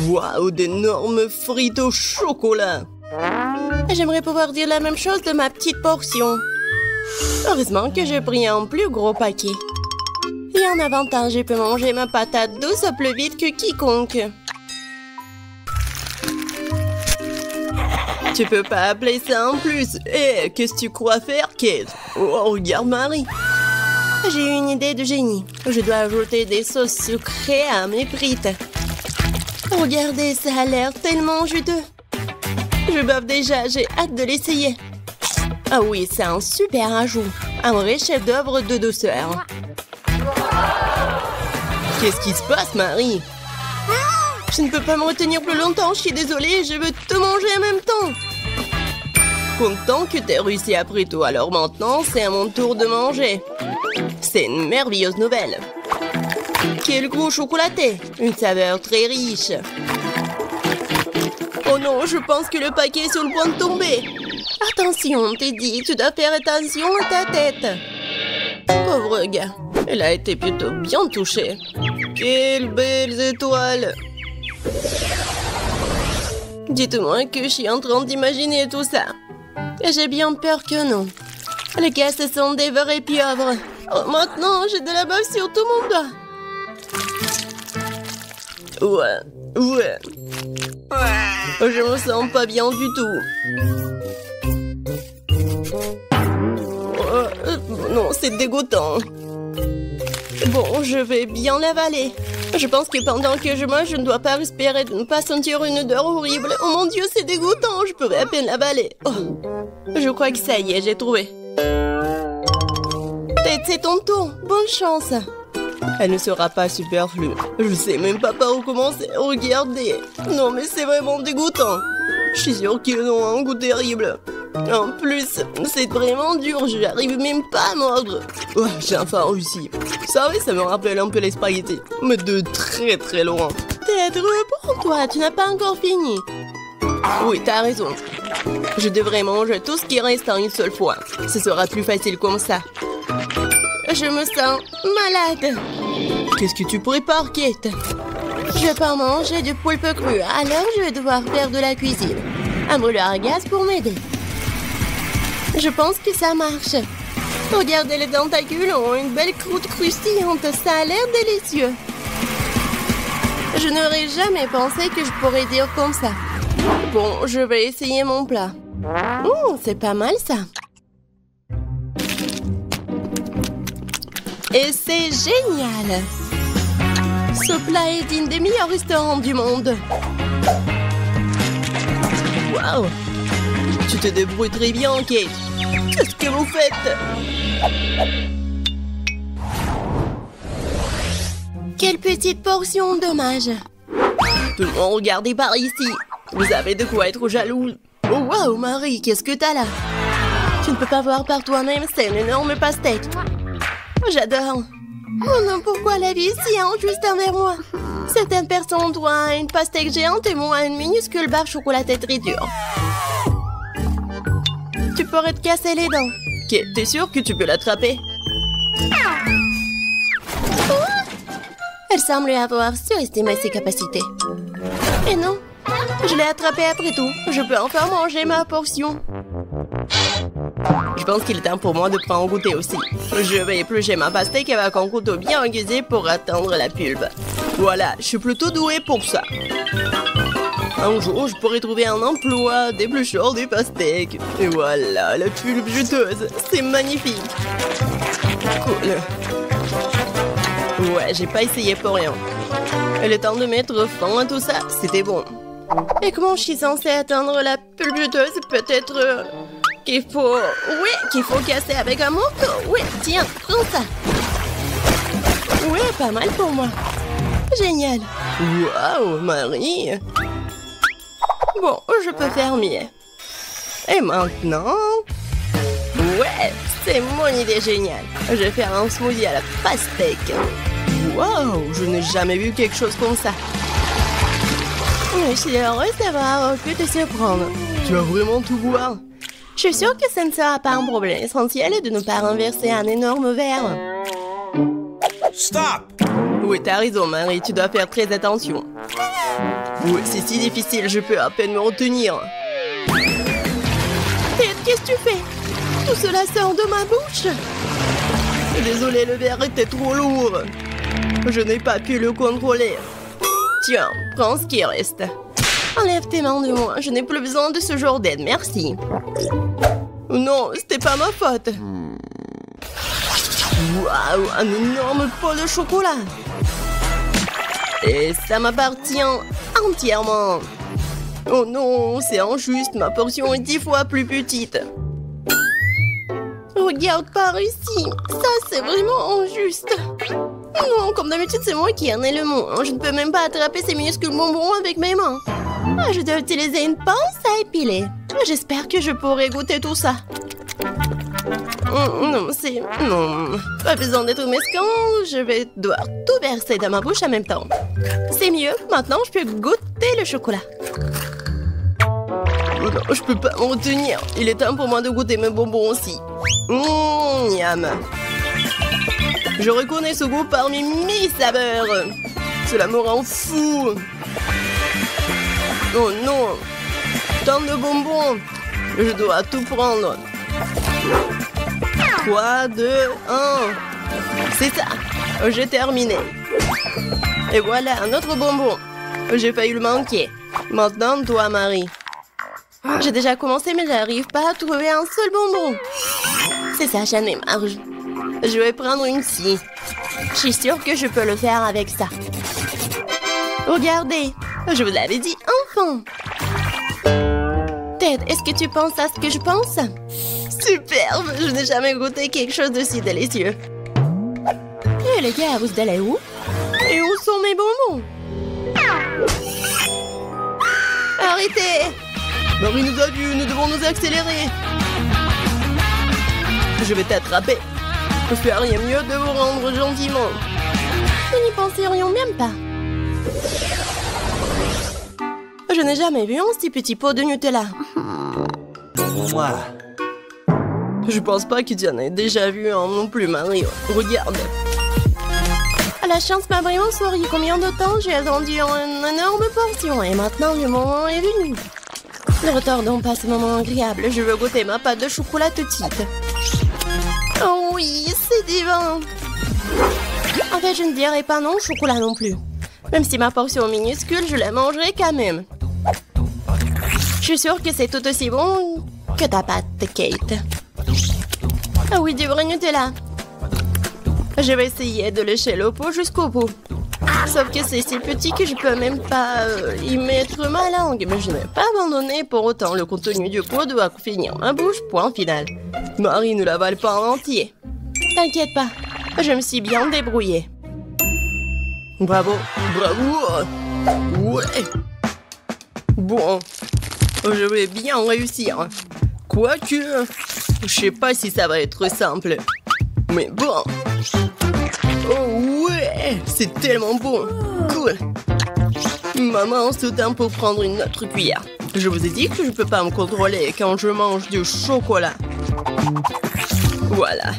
Waouh, d'énormes frites au chocolat. J'aimerais pouvoir dire la même chose de ma petite portion. Heureusement que j'ai pris un plus gros paquet. Et en avantage, je peux manger ma patate douce plus vite que quiconque. Tu peux pas appeler ça en plus. Hé, qu'est-ce que tu crois faire, Kate? Oh, regarde Marie. J'ai eu une idée de génie. Je dois ajouter des sauces sucrées à mes frites. Regardez, ça a l'air tellement juteux. Je bave déjà, j'ai hâte de l'essayer. Ah oui, c'est un super ajout. Un vrai chef-d'œuvre de douceur. Qu'est-ce qui se passe, Marie? Je ne peux pas me retenir plus longtemps, je suis désolée, je veux tout manger en même temps. Content que t'aies réussi après tout, alors maintenant, c'est à mon tour de manger. C'est une merveilleuse nouvelle. Quel gros chocolaté! Une saveur très riche. Oh non, je pense que le paquet est sur le point de tomber. Attention, t'es dit, tu dois faire attention à ta tête. Pauvre gars, elle a été plutôt bien touchée. Quelles belles étoiles! Dites-moi que je suis en train d'imaginer tout ça. J'ai bien peur que non. Les gars, ce sont des vrais pieuvres. Oh, maintenant, j'ai de la bave sur tout mon doigt. Ouais. Je me sens pas bien du tout. Non, c'est dégoûtant. Bon, je vais bien l'avaler. Je pense que pendant que je mange, je ne dois pas respirer, de ne pas sentir une odeur horrible. Oh mon Dieu, c'est dégoûtant, je pourrais à peine l'avaler. Oh. Je crois que ça y est, j'ai trouvé. Tête, c'est ton tour. Bonne chance. Elle ne sera pas superflue. Je sais même pas par où commencer. Regardez. Non, mais c'est vraiment dégoûtant. Je suis sûre qu'ils ont un goût terrible. En plus, c'est vraiment dur. Je n'arrive même pas à mordre. Oh, j'ai enfin réussi. Ça, oui, ça me rappelle un peu les spaghettis. Mais de très très loin. Tête, reprends-toi. Tu n'as pas encore fini. Oui, t'as raison. Je devrais manger tout ce qui reste en une seule fois. Ce sera plus facile comme ça. Je me sens malade. Qu'est-ce que tu prépares, Kate? Je vais pas manger du poulpe cru, alors je vais devoir faire de la cuisine. Un brûleur à gaz pour m'aider. Je pense que ça marche. Regardez, les tentacules ont une belle croûte croustillante. Ça a l'air délicieux. Je n'aurais jamais pensé que je pourrais dire comme ça. Bon, je vais essayer mon plat. C'est pas mal ça. Et c'est génial! Ce plat est digne des meilleurs restaurants du monde. Waouh! Tu te débrouilles très bien, Kate. Qu'est-ce que vous faites? Quelle petite portion, dommage. Tout le monde, regardez par ici. Vous avez de quoi être jaloux. Oh, waouh, Marie, qu'est-ce que t'as là? Tu ne peux pas voir par toi-même, c'est une énorme pastèque. J'adore. Oh non, pourquoi la vie est si injuste envers moi? Certaines personnes ont une pastèque géante et moi une minuscule barre chocolatée très dure. Tu pourrais te casser les dents. Ok, t'es sûr que tu peux l'attraper? Elle semble avoir surestimé ses capacités. Et non, je l'ai attrapée après tout. Je peux encore manger ma portion. Je pense qu'il est temps pour moi de prendre goûter aussi. Je vais éplucher ma pastèque avec un couteau bien aiguisé pour atteindre la pulpe. Voilà, je suis plutôt douée pour ça. Un jour, je pourrais trouver un emploi d'éplucheur des pastèques. Et voilà, la pulpe juteuse. C'est magnifique. Cool. Ouais, j'ai pas essayé pour rien. Et le temps de mettre fin à tout ça, c'était bon. Et comment je suis censée atteindre la pulpe juteuse? Peut-être... qu'il faut... Oui, qu'il faut casser avec un morceau. Oui, tiens, prends ça. Oui, pas mal pour moi. Génial. Waouh, Marie. Bon, je peux faire mieux. Et maintenant... Ouais, c'est mon idée géniale. Je vais faire un smoothie à la pastèque. Waouh, je n'ai jamais vu quelque chose comme ça. Je suis heureuse d'avoir pu te surprendre. Tu vas vraiment tout boire? Je suis sûre que ce ne sera pas un problème. L'essentiel est de ne pas renverser un énorme verre. Stop! Oui, t'as raison, Marie, tu dois faire très attention. Oui, c'est si difficile, je peux à peine me retenir. Ted, qu'est-ce que tu fais? Tout cela sort de ma bouche. Désolé, le verre était trop lourd. Je n'ai pas pu le contrôler. Tiens, prends ce qui reste. Enlève tes mains de moi, je n'ai plus besoin de ce genre d'aide, merci. Non, c'était pas ma faute. Waouh, un énorme pot de chocolat. Et ça m'appartient entièrement. Oh non, c'est injuste, ma portion est 10 fois plus petite. Regarde par ici, ça c'est vraiment injuste. Non, comme d'habitude c'est moi qui en ai le mot. Je ne peux même pas attraper ces minuscules bonbons avec mes mains. Je dois utiliser une pince à épiler. J'espère que je pourrai goûter tout ça. Non, c'est... Non, pas besoin d'être mesquin, je vais devoir tout verser dans ma bouche en même temps. C'est mieux, maintenant je peux goûter le chocolat. Non, je peux pas m'en retenir. Il est temps pour moi de goûter mes bonbons aussi. Miam. Je reconnais ce goût parmi 1000 saveurs. Cela me rend fou. Oh non. Tant de bonbons. Je dois tout prendre. 3, 2, 1. C'est ça. J'ai terminé. Et voilà, un autre bonbon. J'ai failli le manquer. Maintenant, toi, Marie. J'ai déjà commencé, mais j'arrive pas à trouver un seul bonbon. C'est ça, j'en ai marre. Je vais prendre une scie. Je suis sûre que je peux le faire avec ça. Regardez, je vous l'avais dit, enfin. Ted, est-ce que tu penses à ce que je pense? Superbe, je n'ai jamais goûté quelque chose de si délicieux. Et les gars, vous allez où? Et où sont mes bonbons? Arrêtez! Marie nous a vus, nous devons nous accélérer. Je vais t'attraper. Je fais rien mieux de vous rendre gentiment. Nous n'y penserions même pas. Je n'ai jamais vu un si petit pot de Nutella. Moi. Je pense pas que tu en aies déjà vu un non plus, Marie. Regarde. La chance m'a vraiment souri. Combien de temps j'ai attendu une énorme portion et maintenant le moment est venu. Ne retardons pas ce moment agréable. Je veux goûter ma pâte de chocolat tout de suite. Oh oui, c'est divin. En fait, je ne dirais pas non au chocolat non plus. Même si ma portion est minuscule, je la mangerai quand même. Je suis sûre que c'est tout aussi bon que ta pâte, Kate. Ah oui, du vrai Nutella. Je vais essayer de lécher le pot jusqu'au bout. Sauf que c'est si petit que je peux même pas y mettre ma langue. Mais je n'ai pas abandonné pour autant. Le contenu du pot doit finir ma bouche, point final. Marie ne l'avale pas en entier. T'inquiète pas, je me suis bien débrouillée. Bravo, bravo. Ouais. Bon, je vais bien réussir. Quoique, je sais pas si ça va être simple. Mais bon. Oh ouais, c'est tellement bon. Cool. Maman se tient pour prendre une autre cuillère. Je vous ai dit que je peux pas me contrôler quand je mange du chocolat. Voilà.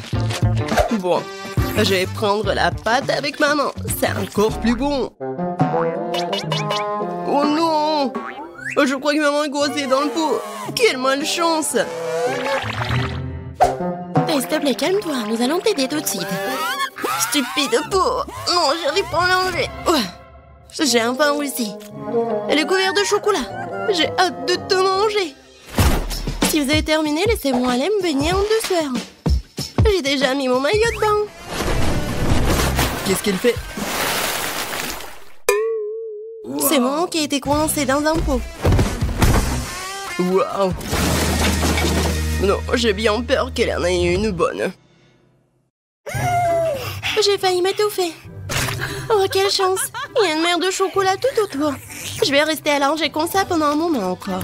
Bon, je vais prendre la pâte avec maman. C'est encore plus bon. Oh non! Je crois que maman est coincée dans le pot. Quelle malchance! Hey, s'il te plaît, calme-toi. Nous allons t'aider tout de suite. Stupide pot! Non, j'arrive pas à l'enlever. J'ai enfin réussi. Elle est couverte de chocolat. J'ai hâte de te manger. Si vous avez terminé, laissez-moi aller me baigner en douceur. J'ai déjà mis mon maillot de bain. Qu'est-ce qu'elle fait? C'est moi qui ai été coincé dans un pot. Waouh! Non, j'ai bien peur qu'elle en ait une bonne. J'ai failli m'étouffer. Oh, quelle chance! Il y a une mer de chocolat tout autour. Je vais rester allongée comme ça pendant un moment encore.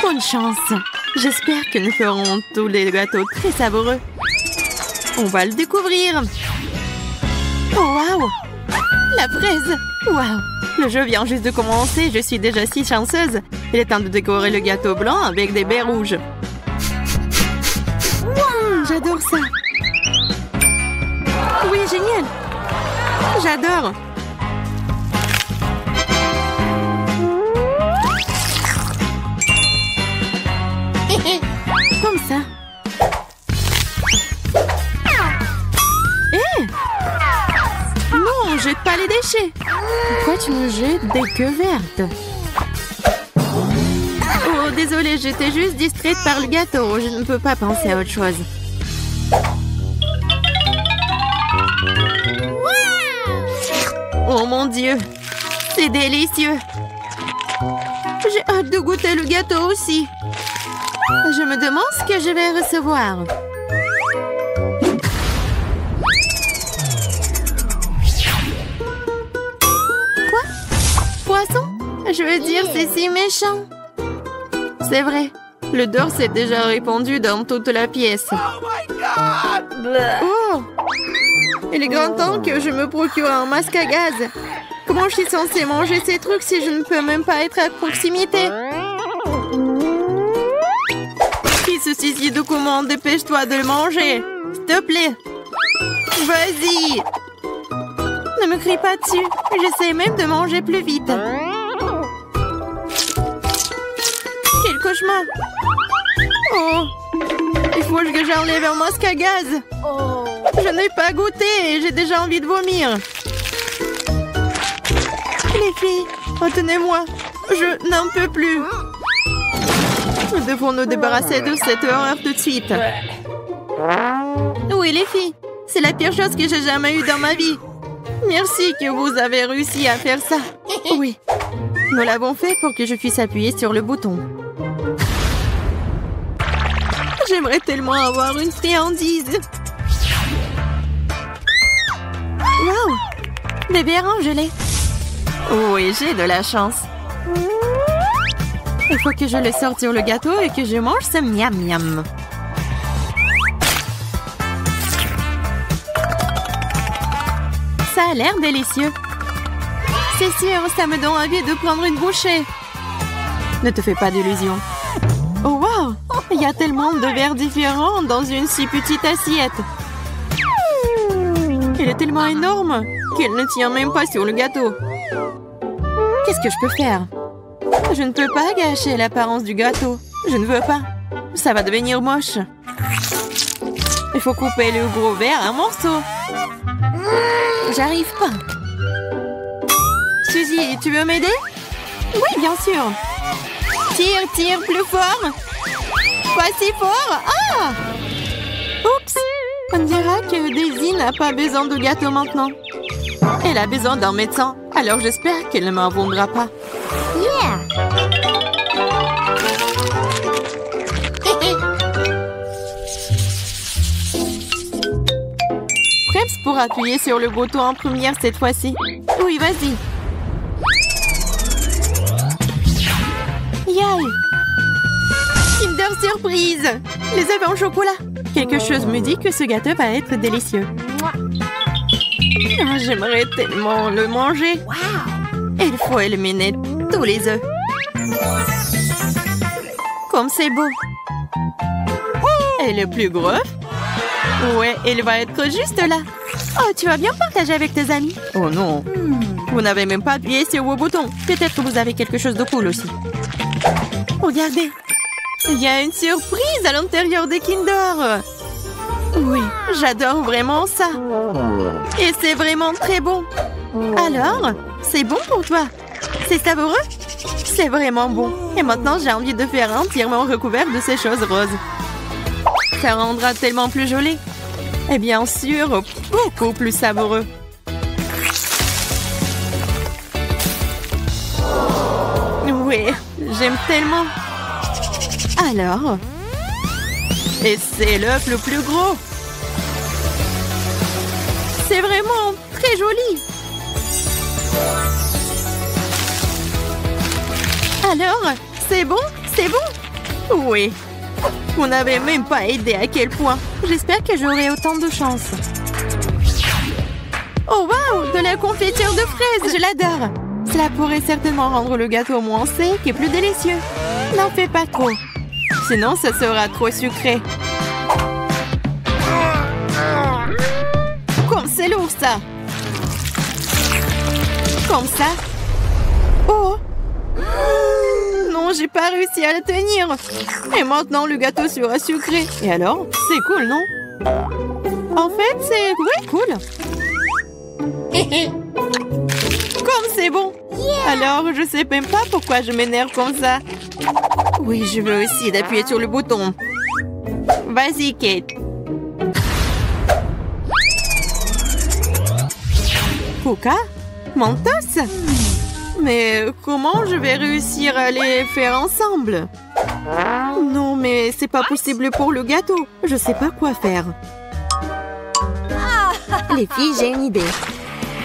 Bonne chance. J'espère que nous ferons tous les gâteaux très savoureux. On va le découvrir. Oh, waouh! La fraise! Waouh! Le jeu vient juste de commencer, je suis déjà si chanceuse. Il est temps de décorer le gâteau blanc avec des baies rouges. J'adore ça! génial! J'adore! Comme ça. Hé! Non, jette pas les déchets! Pourquoi tu me jettes des queues vertes? Oh, désolée, j'étais juste distraite par le gâteau. Je ne peux pas penser à autre chose. Oh mon Dieu! C'est délicieux! J'ai hâte de goûter le gâteau aussi. Je me demande ce que je vais recevoir. Quoi? Poisson? Je veux dire, c'est si méchant. C'est vrai. L'odeur s'est déjà répandue dans toute la pièce. Oh! Il est grand temps que je me procure un masque à gaz. Comment je suis censée manger ces trucs si je ne peux même pas être à proximité? Qui se suicide de comment? Dépêche-toi de le manger. S'il te plaît. Vas-y. Ne me crie pas dessus. J'essaie même de manger plus vite. Quel cauchemar. Oh. Il faut que j'enlève un masque à gaz. Je n'ai pas goûté et j'ai déjà envie de vomir. Les filles, retenez-moi. Je n'en peux plus. Nous devons nous débarrasser de cette horreur tout de suite. Oui, les filles, c'est la pire chose que j'ai jamais eue dans ma vie. Merci que vous avez réussi à faire ça. Oui, nous l'avons fait pour que je puisse appuyer sur le bouton. J'aimerais tellement avoir une friandise. Wow! Des bières en gelée. Oui, j'ai de la chance. Il faut que je le sorte sur le gâteau et que je mange ce miam miam. Ça a l'air délicieux. C'est sûr, ça me donne envie de prendre une bouchée. Ne te fais pas d'illusions. Oh wow! Il y a tellement de verres différents dans une si petite assiette. Il est tellement énorme qu'il ne tient même pas sur le gâteau. Qu'est-ce que je peux faire? Je ne peux pas gâcher l'apparence du gâteau. Je ne veux pas. Ça va devenir moche. Il faut couper le gros verre en morceaux. J'arrive pas. Suzy, tu veux m'aider? Oui, bien sûr. Tire, tire plus fort. Pas si fort. Ah! Oups! On dira que Daisy n'a pas besoin de gâteau maintenant. Elle a besoin d'un médecin, alors j'espère qu'elle ne m'en voudra pas. Yeah! Preps pour appuyer sur le bouton en première cette fois-ci. Oui, vas-y. Yay! Kinder Surprise! Les œufs en chocolat. Quelque chose me dit que ce gâteau va être délicieux. Oh, j'aimerais tellement le manger. Il faut éliminer tous les œufs. Comme c'est beau. Et le plus gros? Ouais, il va être juste là. Oh, tu vas bien partager avec tes amis? Oh non. Vous n'avez même pas appuyé sur vos boutons. Peut-être que vous avez quelque chose de cool aussi. Regardez. Il y a une surprise à l'intérieur des Kinder. Oui, j'adore vraiment ça. Et c'est vraiment très bon. Alors, c'est bon pour toi? C'est savoureux? C'est vraiment bon. Et maintenant, j'ai envie de faire entièrement recouvert de ces choses roses. Ça rendra tellement plus joli. Et bien sûr, beaucoup plus savoureux. Oui, j'aime tellement. Alors, et c'est l'œuf le plus gros. C'est vraiment très joli. Alors, c'est bon? C'est bon? Oui. Vous n'avez même pas aidé à quel point. J'espère que j'aurai autant de chance. Oh wow! De la confiture de fraises! Je l'adore! Cela pourrait certainement rendre le gâteau moins sec et plus délicieux. N'en fais pas trop. Sinon, ça sera trop sucré. Comme c'est lourd! ça. Comme ça. Oh! Non, j'ai pas réussi à le tenir. Et maintenant, le gâteau sera sucré. Et alors? C'est cool, non? En fait, c'est... Oui, cool. Comme c'est bon. Alors, je sais même pas pourquoi je m'énerve comme ça. Oui, je veux aussi d'appuyer sur le bouton. Vas-y, Kate. Coca? Mentos? Mais comment je vais réussir à les faire ensemble? Non, mais c'est pas possible pour le gâteau. Je sais pas quoi faire. Les filles, j'ai une idée.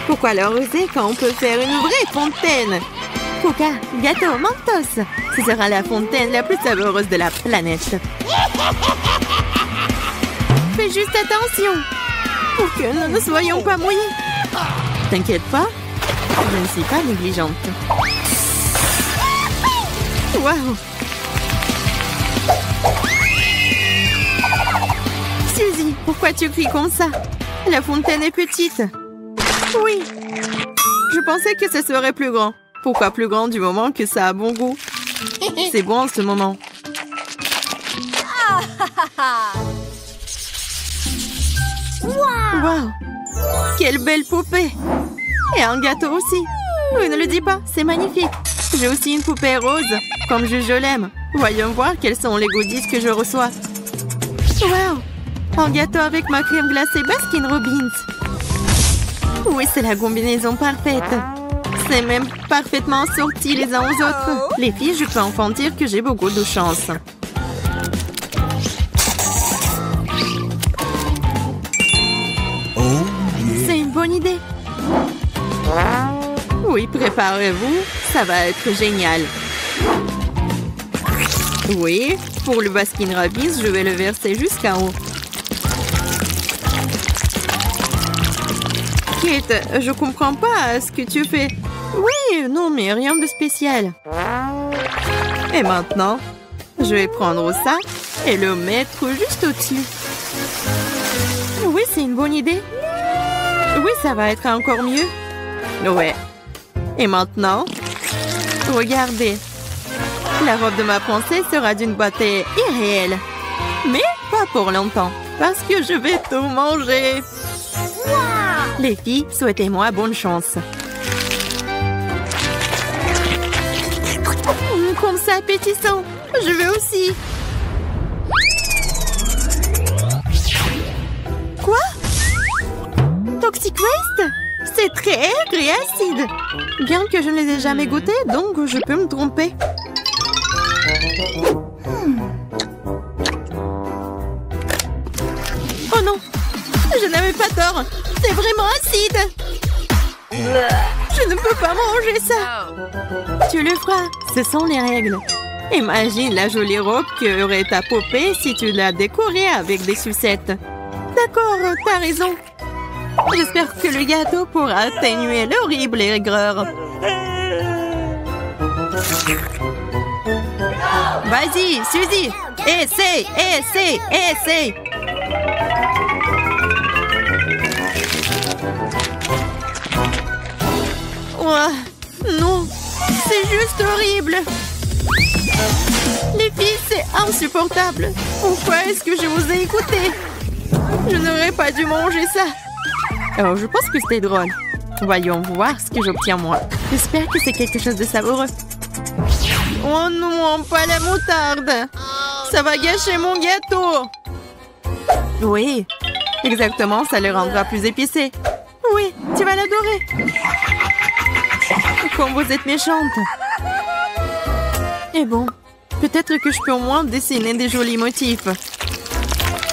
Pourquoi leur user quand on peut faire une vraie fontaine? Coca, gâteau, Mentos. Ce sera la fontaine la plus savoureuse de la planète. Fais juste attention pour que nous ne soyons pas mouillés. T'inquiète pas, je ne suis pas négligente. Waouh! Suzy, pourquoi tu cries comme ça? La fontaine est petite. Oui. Je pensais que ça serait plus grand. Pourquoi plus grand du moment que ça a bon goût? C'est bon en ce moment. Wow! Quelle belle poupée! Et un gâteau aussi. Oui, ne le dis pas, c'est magnifique. J'ai aussi une poupée rose, comme je l'aime. Voyons voir quels sont les goodies que je reçois. Wow! Un gâteau avec ma crème glacée Baskin Robbins. Oui, c'est la combinaison parfaite. C'est même parfaitement assorti les uns aux autres. Les filles, je peux enfin dire que j'ai beaucoup de chance. C'est une bonne idée. Oui, préparez-vous, ça va être génial. Oui, pour le Baskin Robbins, je vais le verser jusqu'en haut. Kate, je comprends pas ce que tu fais. Oui, non, mais rien de spécial. Et maintenant, je vais prendre ça et le mettre juste au-dessus. Oui, c'est une bonne idée. Oui, ça va être encore mieux. Ouais. Et maintenant, regardez. La robe de ma princesse sera d'une beauté irréelle. Mais pas pour longtemps, parce que je vais tout manger. Les filles, souhaitez-moi bonne chance. Comme ça, appétissant. Je veux aussi. Quoi? Toxic Waste? C'est très aigre et acide. Bien que je ne les ai jamais goûtés, donc je peux me tromper. Oh non! Je n'avais pas tort. C'est vraiment acide. Je ne peux pas manger ça. Tu le feras. Ce sont les règles. Imagine la jolie robe qu'aurait ta poupée si tu la décorais avec des sucettes. D'accord, t'as raison. J'espère que le gâteau pourra atténuer l'horrible aigreur. Vas-y, Suzy. Essaye, essaye, essaye. Oh, non, c'est juste horrible. Les filles, c'est insupportable. Pourquoi est-ce que je vous ai écouté? Je n'aurais pas dû manger ça. Oh, je pense que c'était drôle. Voyons voir ce que j'obtiens moi. J'espère que c'est quelque chose de savoureux. Oh non, pas la moutarde. Ça va gâcher mon gâteau. Oui, exactement, ça le rendra plus épicé. Oui, tu vas l'adorer. Comme vous êtes méchante. Et bon, peut-être que je peux au moins dessiner des jolis motifs.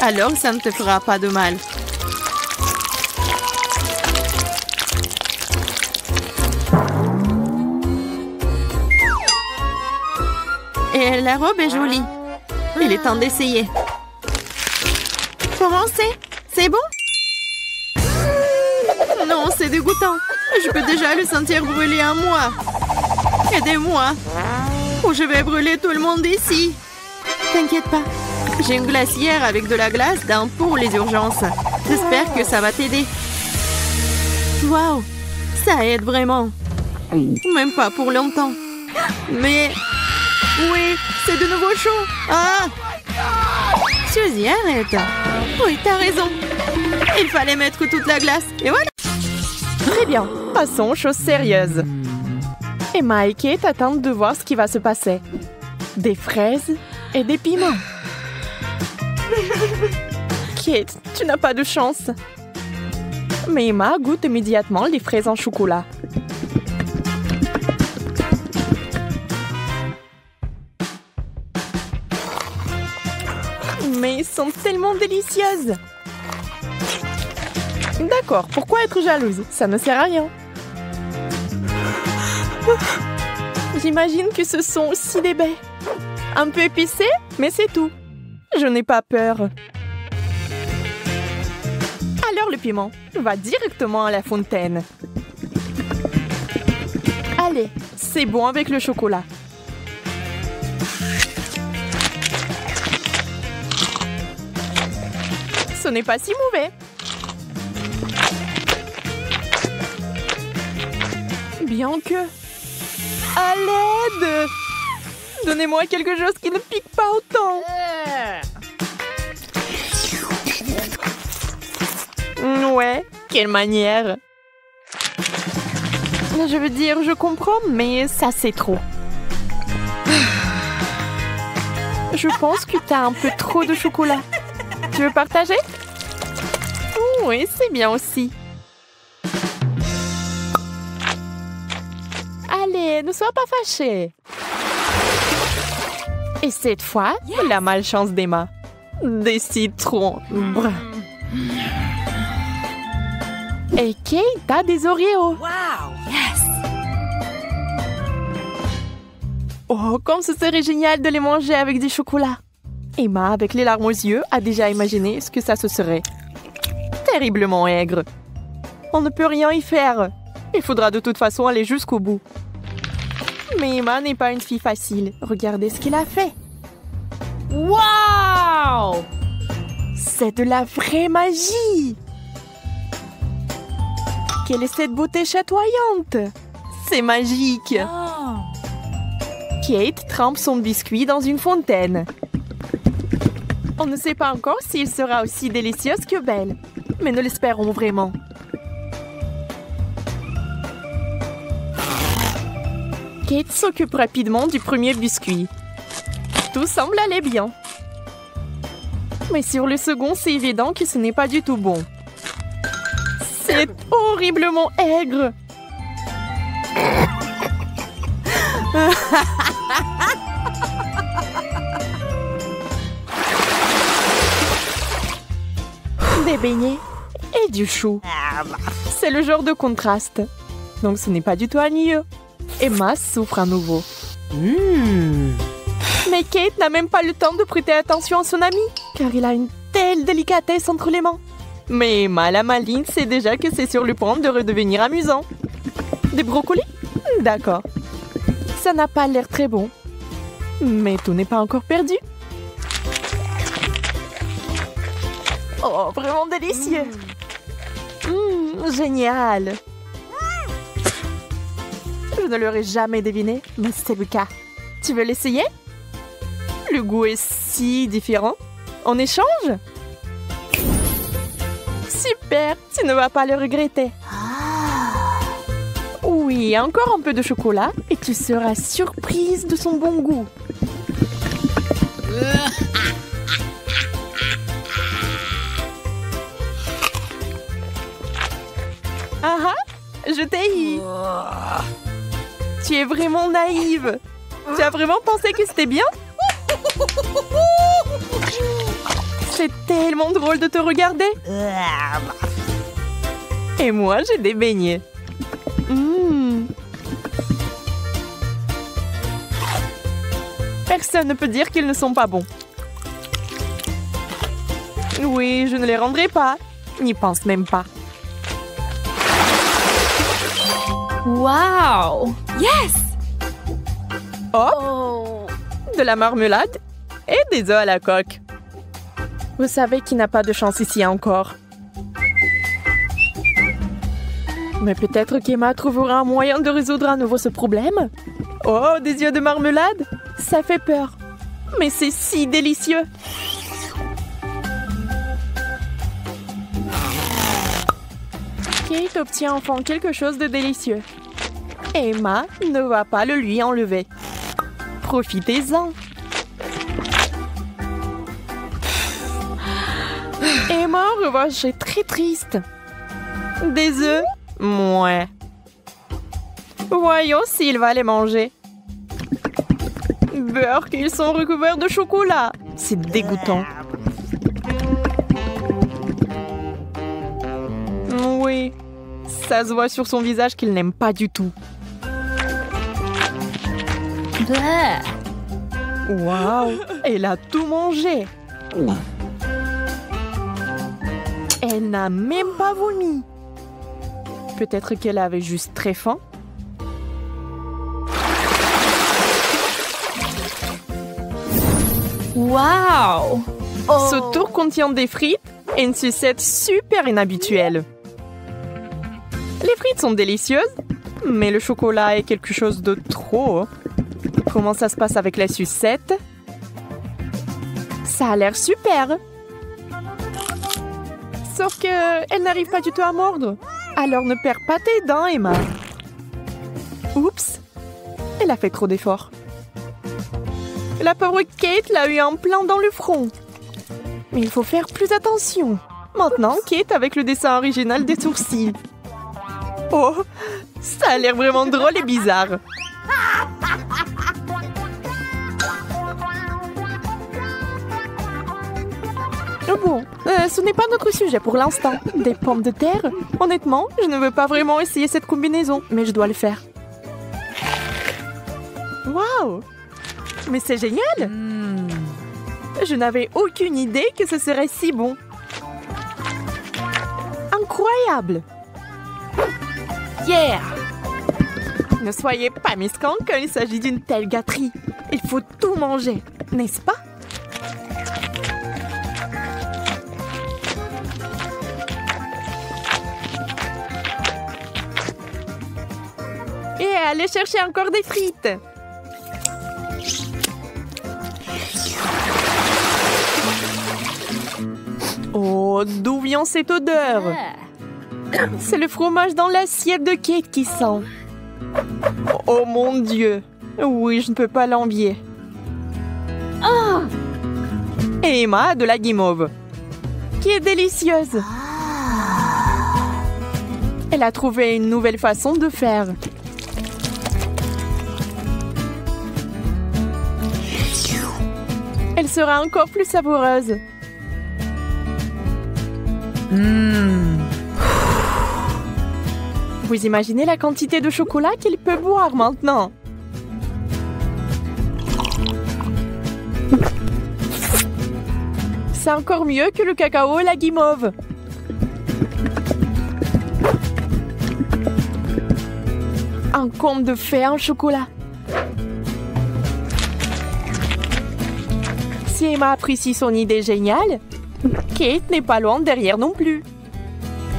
Alors, ça ne te fera pas de mal. Et la robe est jolie. Il est temps d'essayer. Comment c'est bon? Non, c'est dégoûtant. Je peux déjà le sentir brûler en moi. Aidez-moi. Ou je vais brûler tout le monde ici. T'inquiète pas. J'ai une glacière avec de la glace pour les urgences. J'espère que ça va t'aider. Waouh, ça aide vraiment. Même pas pour longtemps. Mais... oui, c'est de nouveau chaud. Ah! Suzy, arrête. Oui, t'as raison. Il fallait mettre toute la glace. Et voilà. Très bien, passons aux choses sérieuses. Emma et Kate attendent de voir ce qui va se passer. Des fraises et des piments. Kate, tu n'as pas de chance. Mais Emma goûte immédiatement les fraises en chocolat. Mais elles sont tellement délicieuses. D'accord, pourquoi être jalouse? Ça ne sert à rien. J'imagine que ce sont aussi des baies. Un peu épicé, mais c'est tout. Je n'ai pas peur. Alors le piment va directement à la fontaine. Allez, c'est bon avec le chocolat. Ce n'est pas si mauvais. Bien que... à l'aide! Donnez-moi quelque chose qui ne pique pas autant. Ouais, quelle manière. Je veux dire, je comprends, mais ça c'est trop. Je pense que t'as un peu trop de chocolat. Tu veux partager? Oui, c'est bien aussi. Allez, ne sois pas fâchée. Et cette fois, la malchance d'Emma. Des citrons. Brr. Et Kate a des Oreos. Wow! Oh, comme ce serait génial de les manger avec du chocolat. Emma, avec les larmes aux yeux, a déjà imaginé ce que ça se serait. Terriblement aigre. On ne peut rien y faire. Il faudra de toute façon aller jusqu'au bout. Mais Emma n'est pas une fille facile. Regardez ce qu'il a fait. Wow! C'est de la vraie magie! Quelle est cette beauté chatoyante? C'est magique! Kate trempe son biscuit dans une fontaine. On ne sait pas encore s'il sera aussi délicieux que belle, mais nous l'espérons vraiment. Kate s'occupe rapidement du premier biscuit. Tout semble aller bien. Mais sur le second, c'est évident que ce n'est pas du tout bon. C'est horriblement aigre. Des beignets et du chou. C'est le genre de contraste. Donc ce n'est pas du tout ennuyeux. Emma souffre à nouveau. Mais Kate n'a même pas le temps de prêter attention à son ami, car il a une telle délicatesse entre les mains. Mais Emma, la maligne, sait déjà que c'est sur le point de redevenir amusant. Des brocolis? D'accord. Ça n'a pas l'air très bon. Mais tout n'est pas encore perdu. Oh, vraiment délicieux. Génial. Je ne l'aurais jamais deviné, mais c'est le cas. Tu veux l'essayer? Le goût est si différent. En échange? Super, tu ne vas pas le regretter. Oui, encore un peu de chocolat et tu seras surprise de son bon goût. Ah ah, je t'ai eu. Tu es vraiment naïve. Tu as vraiment pensé que c'était bien? C'est tellement drôle de te regarder. Et moi, j'ai des beignets. Personne ne peut dire qu'ils ne sont pas bons. Oui, je ne les rendrai pas. N'y pense même pas. Wow! Yes! Hop! De la marmelade et des œufs à la coque. Vous savez qui n'a pas de chance ici encore. Mais peut-être qu'Emma trouvera un moyen de résoudre à nouveau ce problème. Oh, des yeux de marmelade? Ça fait peur. Mais c'est si délicieux. Kate obtient enfin quelque chose de délicieux. Emma ne va pas le lui enlever. Profitez-en. Emma, en revanche, est très triste. Des œufs? Mouais. Voyons s'il va les manger. Beurre qu'ils sont recouverts de chocolat. C'est dégoûtant. Oui, ça se voit sur son visage qu'il n'aime pas du tout. Waouh, elle a tout mangé. Elle n'a même pas vomi. Peut-être qu'elle avait juste très faim. Wow! Ce tour contient des frites et une sucette super inhabituelle. Les frites sont délicieuses, mais le chocolat est quelque chose de trop. Comment ça se passe avec la sucette? Ça a l'air super. Sauf qu'elle n'arrive pas du tout à mordre. Alors ne perds pas tes dents, Emma. Oups, elle a fait trop d'efforts. La pauvre Kate l'a eu en plein dans le front. Mais il faut faire plus attention. Maintenant, Kate avec le dessin original des sourcils. Oh, ça a l'air vraiment drôle et bizarre. Bon, ce n'est pas notre sujet pour l'instant. Des pommes de terre? Honnêtement, je ne veux pas vraiment essayer cette combinaison, mais je dois le faire. Waouh! Mais c'est génial! Je n'avais aucune idée que ce serait si bon. Incroyable! Yeah! Ne soyez pas mesquins quand il s'agit d'une telle gâterie. Il faut tout manger, n'est-ce pas? Et allez chercher encore des frites. Oh, d'où vient cette odeur? C'est le fromage dans l'assiette de Kate qui sent. Oh mon Dieu. Oui, je ne peux pas l'envier. Et Emma a de la guimauve, qui est délicieuse. Elle a trouvé une nouvelle façon de faire. Elle sera encore plus savoureuse. Vous imaginez la quantité de chocolat qu'il peut boire maintenant? C'est encore mieux que le cacao et la guimauve. Un conte de fées en chocolat. Si Emma apprécie son idée géniale, Kate n'est pas loin derrière non plus.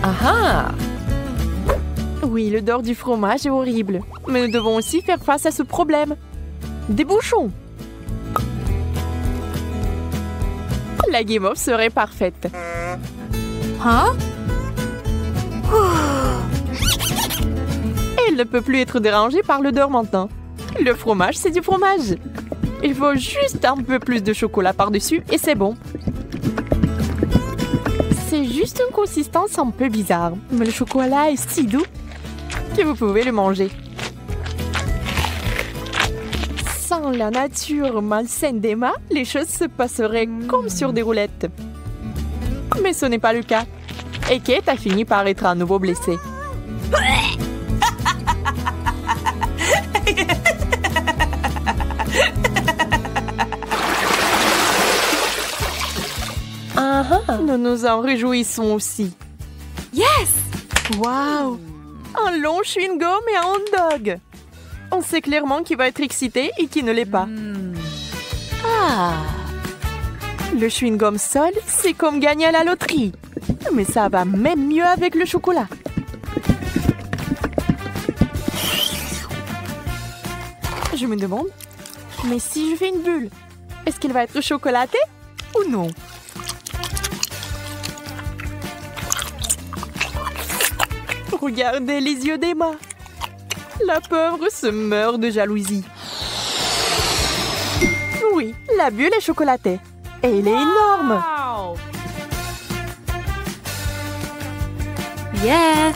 Ah ah! Oui, l'odeur du fromage est horrible, mais nous devons aussi faire face à ce problème. Des bouchons! La guimauve serait parfaite. Hein? Elle ne peut plus être dérangée par l'odeur maintenant. Le fromage, c'est du fromage. Il faut juste un peu plus de chocolat par-dessus et c'est bon. C'est juste une consistance un peu bizarre, mais le chocolat est si doux que vous pouvez le manger. Sans la nature malsaine d'Emma, les choses se passeraient comme sur des roulettes. Mais ce n'est pas le cas. Et Kate a fini par être à nouveau blessée. Nous nous en réjouissons aussi. Yes! Waouh! Un long chewing-gum et un hot dog. On sait clairement qui va être excité et qui ne l'est pas. Le chewing-gum seul, c'est comme gagner à la loterie. Mais ça va même mieux avec le chocolat. Je me demande, mais si je fais une bulle, est-ce qu'elle va être chocolatée ou non? Regardez les yeux d'Emma. La pauvre se meurt de jalousie. Oui, la bulle est chocolatée. Et elle est énorme. Yeah!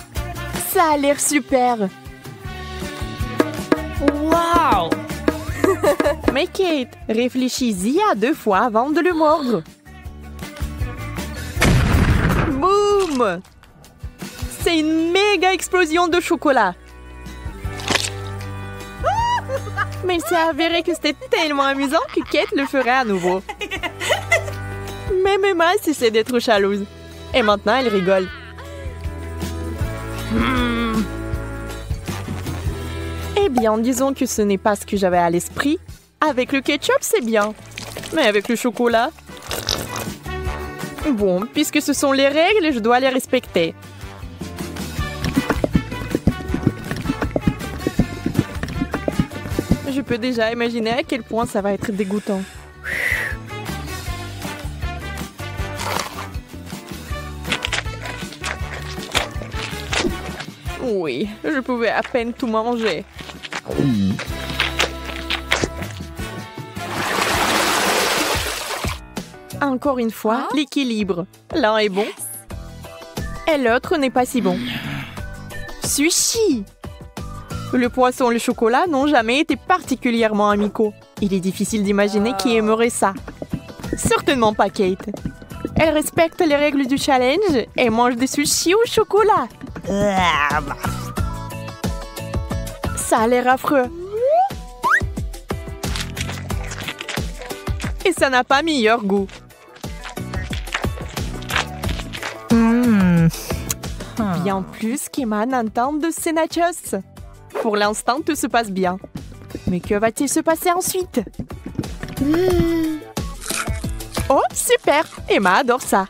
Ça a l'air super. Wow! Mais Kate, réfléchis-y à 2 fois avant de le mordre. Boum! C'est une méga explosion de chocolat. Mais il s'est avéré que c'était tellement amusant que Kate le ferait à nouveau. Même Emma cessait d'être jalouse. Et maintenant, elle rigole. Eh bien, disons que ce n'est pas ce que j'avais à l'esprit. Avec le ketchup, c'est bien. Mais avec le chocolat... Bon, puisque ce sont les règles, je dois les respecter. Je peux déjà imaginer à quel point ça va être dégoûtant. Oui, je pouvais à peine tout manger. Encore une fois, l'équilibre. L'un est bon et l'autre n'est pas si bon. Sushi! Le poisson et le chocolat n'ont jamais été particulièrement amicaux. Il est difficile d'imaginer qui aimerait ça. Certainement pas Kate. Elle respecte les règles du challenge et mange des sushis au chocolat. Ça a l'air affreux. Et ça n'a pas meilleur goût. Bien plus qu'Emma n'entend de ces nachos. Pour l'instant, tout se passe bien. Mais que va-t-il se passer ensuite? Oh, super! Emma adore ça.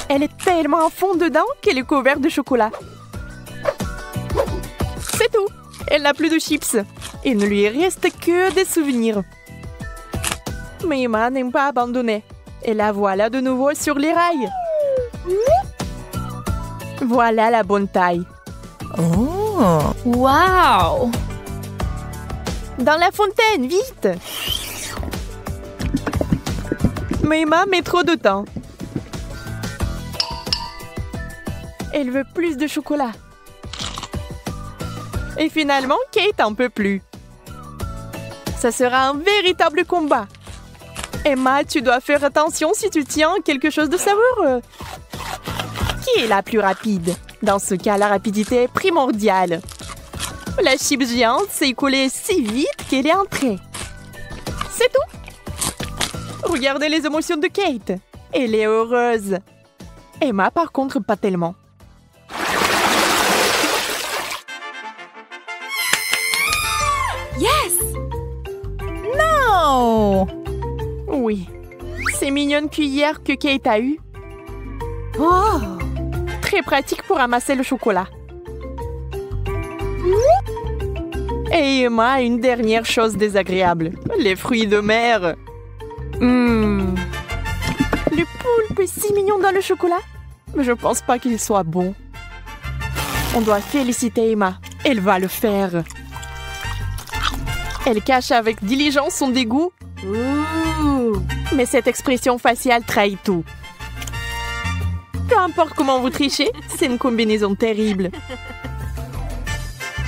Elle est tellement à fond dedans qu'elle est couverte de chocolat. C'est tout. Elle n'a plus de chips. Il ne lui reste que des souvenirs. Mais Emma n'aime pas abandonner. Et la voilà de nouveau sur les rails. Voilà la bonne taille. Oh! Wow! Dans la fontaine, vite! Mais Emma met trop de temps. Elle veut plus de chocolat. Et finalement, Kate en peut plus. Ça sera un véritable combat. Emma, tu dois faire attention si tu tiens quelque chose de savoureux. Qui est la plus rapide? Dans ce cas, la rapidité est primordiale. La chips géante s'est écoulée si vite qu'elle est entrée. C'est tout. Regardez les émotions de Kate. Elle est heureuse. Emma, par contre, pas tellement. Yes! Non! Oui. Ces mignonnes cuillères que Kate a eues. Oh! Très pratique pour amasser le chocolat. Et Emma a une dernière chose désagréable. Les fruits de mer. Le poulpe est si mignon dans le chocolat. Mais je pense pas qu'il soit bon. On doit féliciter Emma. Elle va le faire. Elle cache avec diligence son dégoût. Mais cette expression faciale trahit tout. Peu importe comment vous trichez, c'est une combinaison terrible.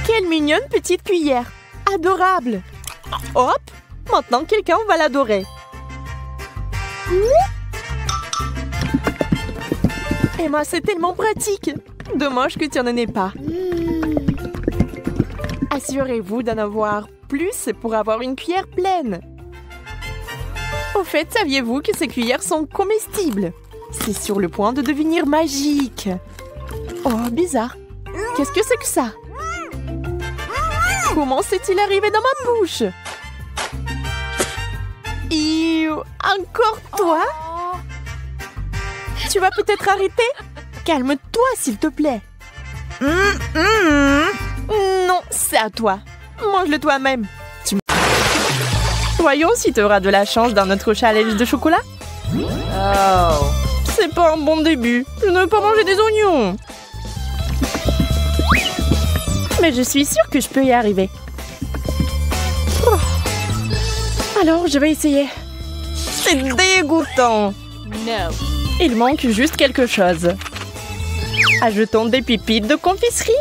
Quelle mignonne petite cuillère. Adorable. Hop, maintenant quelqu'un va l'adorer. Emma, c'est tellement pratique. Dommage que tu n'en aies pas. Assurez-vous d'en avoir plus pour avoir une cuillère pleine. Au fait, saviez-vous que ces cuillères sont comestibles? C'est sur le point de devenir magique. Oh, bizarre. Qu'est-ce que c'est que ça? Comment s'est-il arrivé dans ma bouche? Encore toi? Tu vas peut-être arrêter? Calme-toi, s'il te plaît. Non, c'est à toi. Mange-le toi-même. Voyons si tu auras de la chance dans notre challenge de chocolat. Oh. C'est pas un bon début. Je ne veux pas manger des oignons. Mais je suis sûre que je peux y arriver. Oh. Alors, je vais essayer. C'est dégoûtant. No. Il manque juste quelque chose. Ajoutons des pépites de confiserie.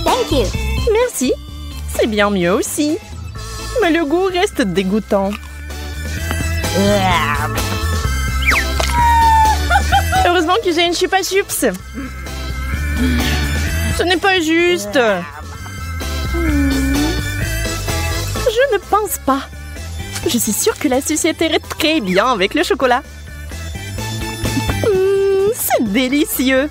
Thank you. Merci. C'est bien mieux aussi. Mais le goût reste dégoûtant. Heureusement que j'ai une chupa chups. Ce n'est pas juste. Je ne pense pas. Je suis sûre que la sucette irait très bien avec le chocolat. C'est délicieux.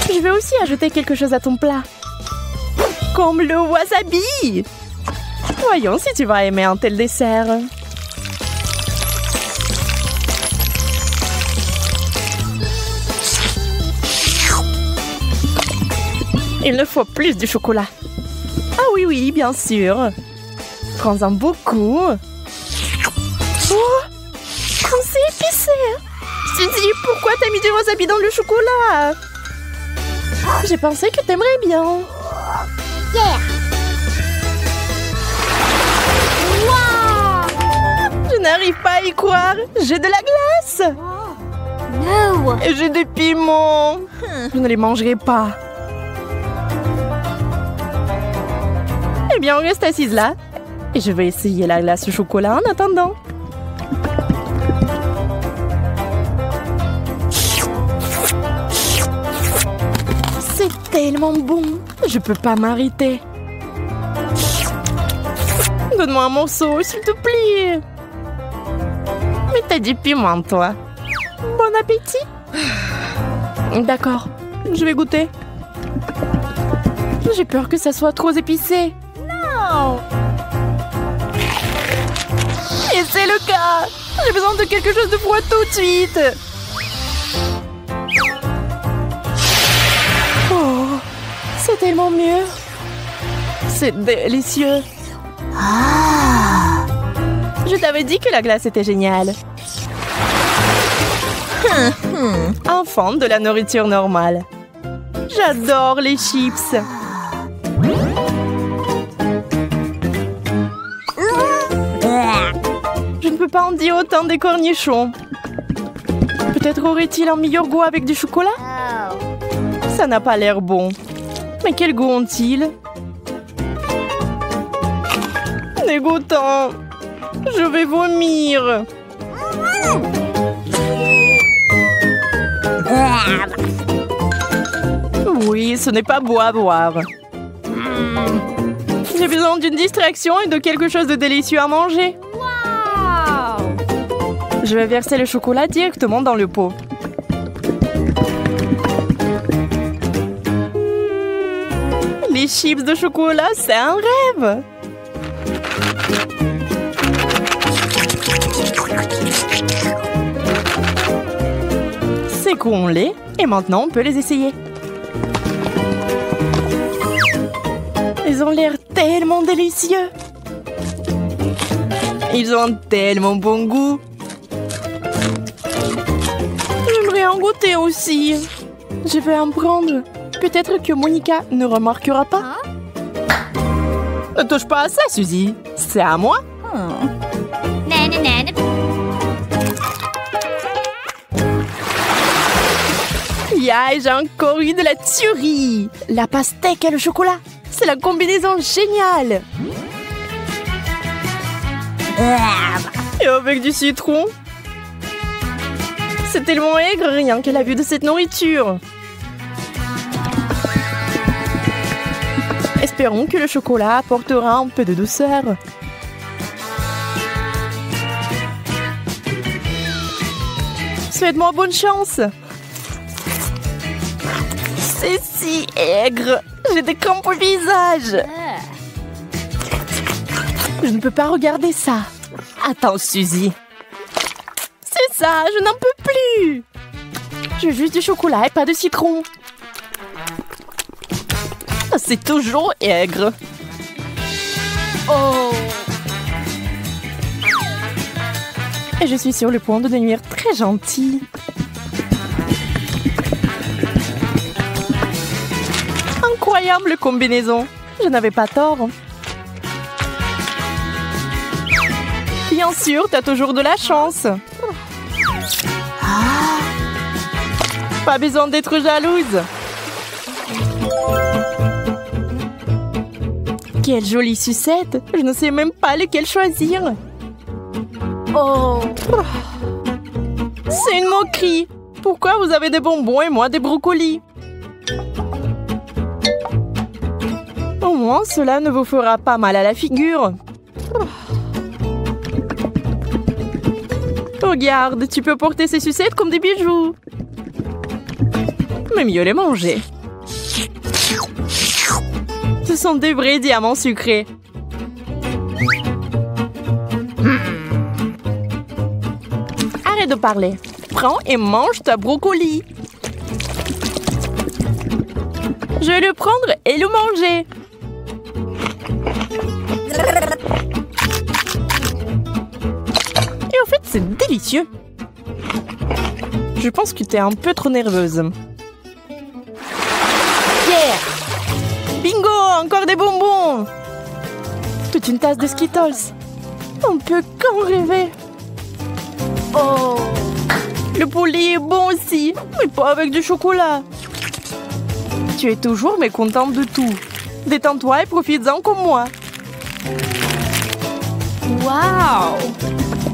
Je vais aussi ajouter quelque chose à ton plat. Comme le wasabi. Voyons si tu vas aimer un tel dessert. Il ne faut plus du chocolat. Ah oui, oui, bien sûr. Prends-en beaucoup. Oh, c'est épicé. Suzy, pourquoi t'as mis du wasabi dans le chocolat? J'ai pensé que t'aimerais bien. Yeah. Wow. Je n'arrive pas à y croire. J'ai de la glace. No. Et j'ai des piments. Je ne les mangerai pas. Eh bien, on reste assise là. Et je vais essayer la glace au chocolat en attendant. C'est tellement bon. Je peux pas m'arrêter. Donne-moi un morceau, s'il te plaît. Mais t'as du piment, toi. Bon appétit. D'accord, je vais goûter. J'ai peur que ça soit trop épicé. No. Et c'est le cas. J'ai besoin de quelque chose de froid tout de suite. Oh, c'est tellement mieux. C'est délicieux. Je t'avais dit que la glace était géniale. Enfant de la nourriture normale. J'adore les chips. Je ne peux pas en dire autant des cornichons. Peut-être aurait-il un meilleur goût avec du chocolat? Ça n'a pas l'air bon. Mais quel goût ont-ils? Dégoûtant. Je vais vomir. Oui, ce n'est pas beau à voir. J'ai besoin d'une distraction et de quelque chose de délicieux à manger. Wow. Je vais verser le chocolat directement dans le pot. Les chips de chocolat, c'est un rêve. Secouons-les et maintenant on peut les essayer. Ils ont l'air tellement délicieux. Ils ont un tellement bon goût. J'aimerais en goûter aussi. Je vais en prendre. Peut-être que Monica ne remarquera pas. Ne touche pas à ça, Suzy. C'est à moi. Nana, nana. Yeah, j'ai encore eu de la tuerie. La pastèque et le chocolat. C'est la combinaison géniale. Et avec du citron. C'est tellement aigre rien qu'à la vue de cette nourriture. Espérons que le chocolat apportera un peu de douceur. Souhaite-moi bonne chance. C'est si aigre. J'ai des crampes au visage. Je ne peux pas regarder ça. Attends, Suzy. C'est ça, je n'en peux plus. Je veux juste du chocolat et pas de citron. C'est toujours aigre. Oh! Et je suis sur le point de devenir très gentille. Incroyable combinaison. Je n'avais pas tort. Bien sûr, t'as toujours de la chance. Pas besoin d'être jalouse. Quelle jolie sucette. Je ne sais même pas lequel choisir. Oh. C'est une moquerie. Pourquoi vous avez des bonbons et moi des brocolis? Au moins, cela ne vous fera pas mal à la figure. Regarde, tu peux porter ces sucettes comme des bijoux. Mais mieux les manger. Ce sont des vrais diamants sucrés. Arrête de parler. Prends et mange ta brocoli. Je vais le prendre et le manger. Et au fait, c'est délicieux. Je pense que tu es un peu trop nerveuse. Yeah! Bingo! Encore des bonbons! Toute une tasse de Skittles. On peut qu'en rêver. Oh! Le poulet est bon aussi, mais pas avec du chocolat. Tu es toujours mécontente de tout. Détends-toi et profites-en comme moi. Waouh!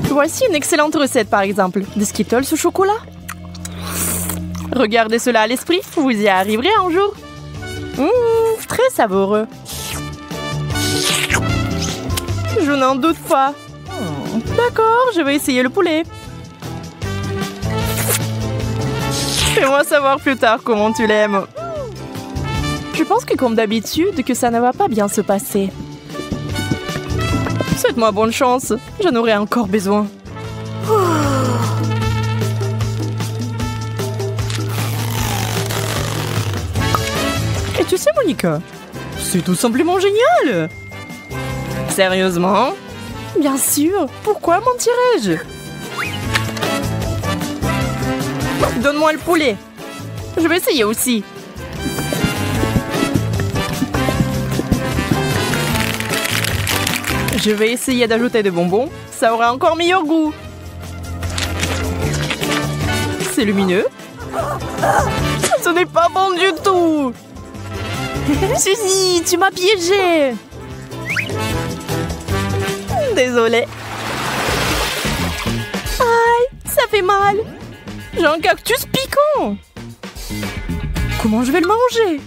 Voici une excellente recette, par exemple. Des Skittles au chocolat. Regardez cela à l'esprit, vous y arriverez un jour. Très savoureux. Je n'en doute pas. D'accord, je vais essayer le poulet. Fais-moi savoir plus tard comment tu l'aimes. Je pense que comme d'habitude, que ça ne va pas bien se passer. Souhaite-moi bonne chance, j'en aurai encore besoin. Et tu sais, Monica, c'est tout simplement génial. Sérieusement? Bien sûr, pourquoi mentirais-je? Donne-moi le poulet. Je vais essayer aussi. Je vais essayer d'ajouter des bonbons. Ça aura encore meilleur goût. C'est lumineux. Ce n'est pas bon du tout. Suzy, tu m'as piégée. Désolée. Aïe, ça fait mal. J'ai un cactus piquant. Comment je vais le manger?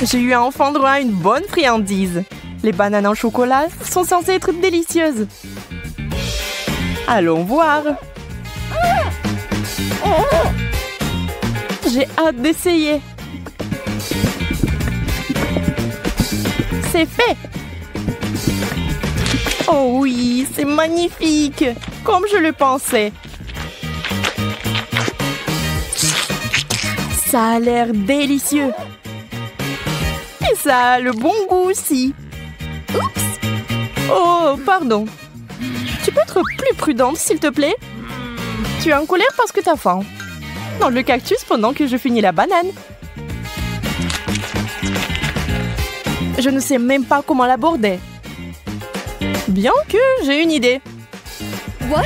J'ai eu enfin droit à une bonne friandise. Les bananes en chocolat sont censées être délicieuses. Allons voir. J'ai hâte d'essayer. C'est fait. Oh oui, c'est magnifique. Comme je le pensais. Ça a l'air délicieux. Et ça a le bon goût aussi. Oups. Oh, pardon. Tu peux être plus prudente, s'il te plaît? Tu es en colère parce que t'as faim. Dans le cactus pendant que je finis la banane. Je ne sais même pas comment l'aborder. Bien que j'ai une idée. What?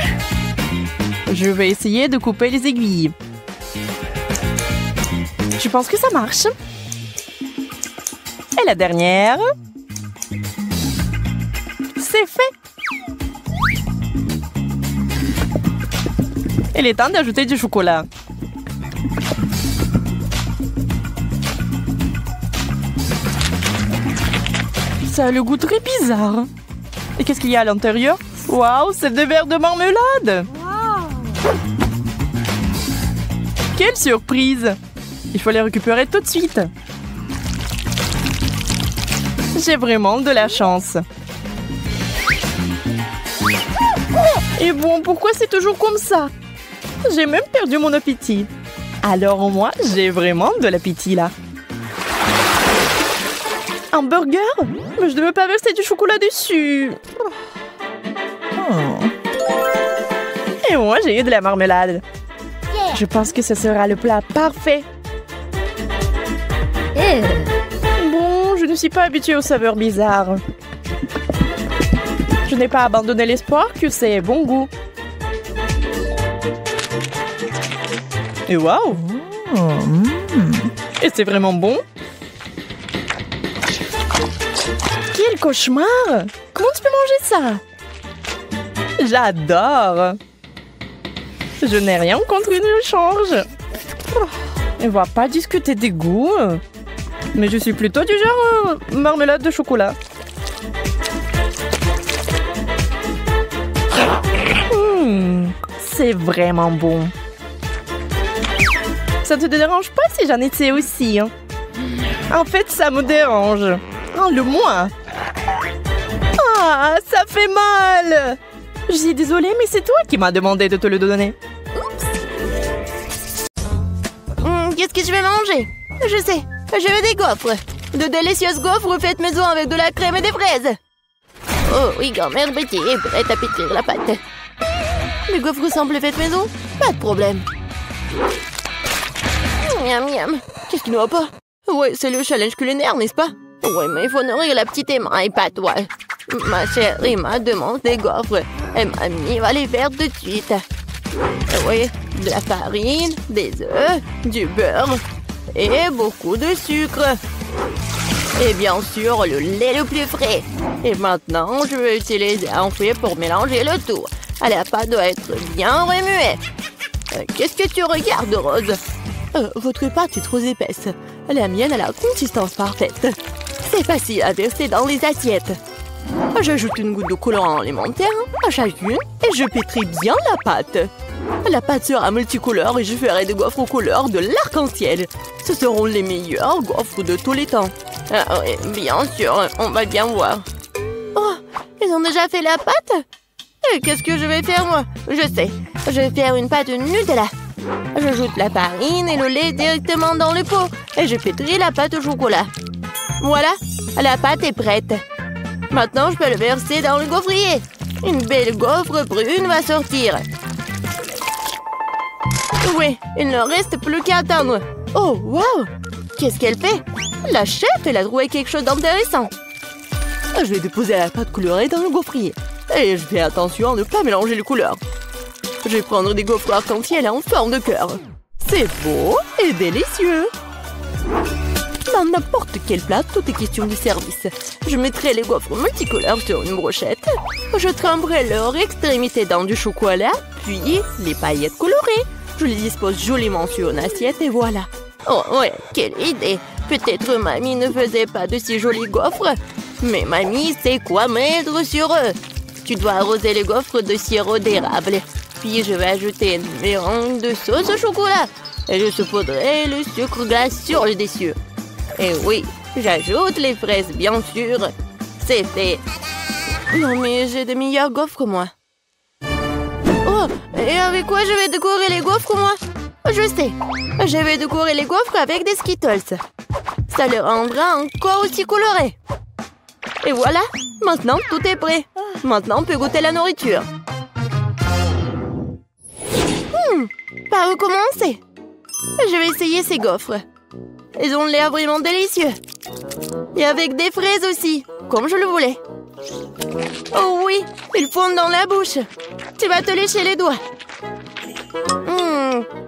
Je vais essayer de couper les aiguilles. Je pense que ça marche. Et la dernière. C'est fait. Il est temps d'ajouter du chocolat. Ça a le goût très bizarre. Et qu'est-ce qu'il y a à l'intérieur? Waouh, c'est des verres de marmelade. Wow. Quelle surprise! Il faut les récupérer tout de suite. J'ai vraiment de la chance. Et bon, pourquoi c'est toujours comme ça? j'ai même perdu mon appétit. Alors moi, j'ai vraiment de l'appétit là. Un burger? Mais je ne veux pas verser du chocolat dessus. Et moi, j'ai eu de la marmelade. Je pense que ce sera le plat parfait. Bon, je ne suis pas habituée aux saveurs bizarres. Je n'ai pas abandonné l'espoir que c'est bon goût. Et waouh! Et c'est vraiment bon? Quel cauchemar! Comment tu peux manger ça? J'adore! Je n'ai rien contre une change. On ne va pas discuter des goûts. Mais je suis plutôt du genre marmelade de chocolat. C'est vraiment bon. Ça te dérange pas si j'en étais aussi? Hein? En fait, ça me dérange. Enlève-moi. Ah, ça fait mal. Je suis désolée, mais c'est toi qui m'as demandé de te le donner. Qu'est-ce que je vais manger? Je sais, je veux des gaufres. De délicieuses gaufres faites maison avec de la crème et des fraises. Oh oui, grand-mère Betty est prête à pétrir la pâte. Les gaufres semblent faites maison? Pas de problème. Miam miam. Qu'est-ce qui ne va pas? Ouais, c'est le challenge culinaire, n'est-ce pas? Ouais, mais il faut nourrir la petite Emma et pas toi. Ma chère Emma demande des gaufres. Et mamie va les faire tout de suite. Oui, de la farine, des œufs, du beurre et beaucoup de sucre. Et bien sûr, le lait le plus frais. Et maintenant, je vais utiliser un fouet pour mélanger le tout. La pâte doit être bien remuée. Qu'est-ce que tu regardes, Rose? Votre pâte est trop épaisse. La mienne a la consistance parfaite. C'est facile à verser dans les assiettes. J'ajoute une goutte de colorant alimentaire à chacune et je pétris bien la pâte. La pâte sera multicolore et je ferai des gaufres aux couleurs de l'arc-en-ciel. Ce seront les meilleurs gaufres de tous les temps. Oui, bien sûr, on va bien voir. Oh, ils ont déjà fait la pâte? Qu'est-ce que je vais faire, moi? Je sais, je vais faire une pâte Nutella. J'ajoute la farine et le lait directement dans le pot et je pétris la pâte au chocolat. Voilà, la pâte est prête. Maintenant, je peux le verser dans le gaufrier. Une belle gaufre brune va sortir. Oui, il ne reste plus qu'à attendre. Oh, waouh! Qu'est-ce qu'elle fait? La chef, elle a trouvé quelque chose d'intéressant. Je vais déposer la pâte colorée dans le gaufrier. Et je fais attention à ne pas mélanger les couleurs. Je vais prendre des gaufres arc-en-ciel en forme de cœur. C'est beau et délicieux. Dans n'importe quel plat, tout est question du service. Je mettrai les gaufres multicolores sur une brochette. Je tremperai leur extrémité dans du chocolat, puis les paillettes colorées. Je les dispose joliment sur une assiette et voilà. Oh ouais, quelle idée! Peut-être mamie ne faisait pas de si jolies gaufres, mais mamie sait quoi mettre sur eux. Tu dois arroser les gaufres de sirop d'érable. Puis je vais ajouter une mélange de sauce au chocolat. Et je saupoudrerai le sucre glace sur le dessus. Et oui, j'ajoute les fraises, bien sûr. C'est fait. Non, mais j'ai de meilleures gaufres, moi. Oh, et avec quoi je vais décorer les gaufres, moi? Je sais. Je vais décorer les gaufres avec des Skittles. Ça les rendra encore aussi colorés. Et voilà, maintenant tout est prêt. Maintenant on peut goûter la nourriture. Par où commencer? Je vais essayer ces gaufres. Ils ont l'air vraiment délicieux. Et avec des fraises aussi, comme je le voulais. Oh oui, ils fondent dans la bouche. Tu vas te lécher les doigts.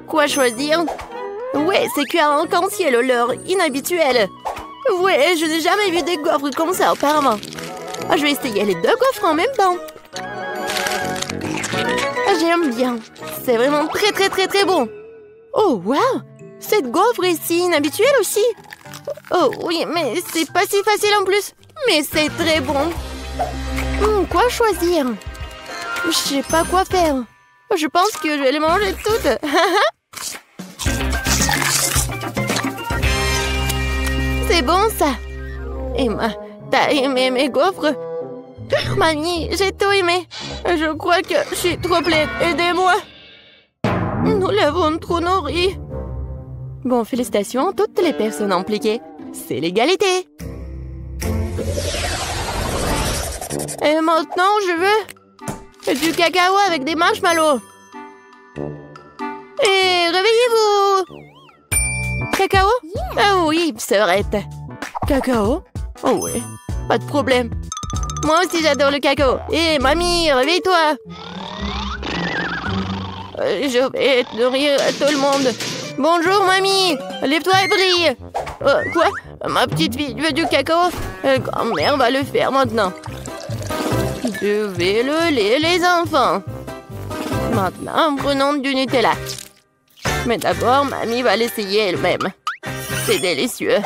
Quoi choisir? Ouais, c'est cuir en arc-en-ciel, l'heure inhabituelle. Ouais, je n'ai jamais vu des gaufres comme ça auparavant. Je vais essayer les deux gaufres en même temps. J'aime bien. C'est vraiment très bon. Oh, wow! Cette gaufre est si inhabituelle aussi. Oh oui, mais c'est pas si facile en plus. Mais c'est très bon. Quoi choisir? Je sais pas quoi faire. Je pense que je vais les manger toutes. C'est bon ça. Emma, t'as aimé mes gaufres? Mamie, j'ai tout aimé. Je crois que je suis trop pleine. Aidez-moi. Nous l'avons trop nourri. Bon, félicitations à toutes les personnes impliquées. C'est l'égalité. Et maintenant, je veux du cacao avec des marshmallows. Et réveillez-vous. Cacao? Ah oui, sœurette. Cacao? Oh oui, pas de problème. Moi aussi, j'adore le cacao. Et mamie, réveille-toi. Je vais nourrir tout le monde. Bonjour, mamie. Lève-toi et brille. Quoi? Ma petite fille veut du cacao? Grand-mère va le faire maintenant. Je vais le lait, les enfants. Maintenant, prenons du Nutella. Mais d'abord, mamie va l'essayer elle-même. C'est délicieux.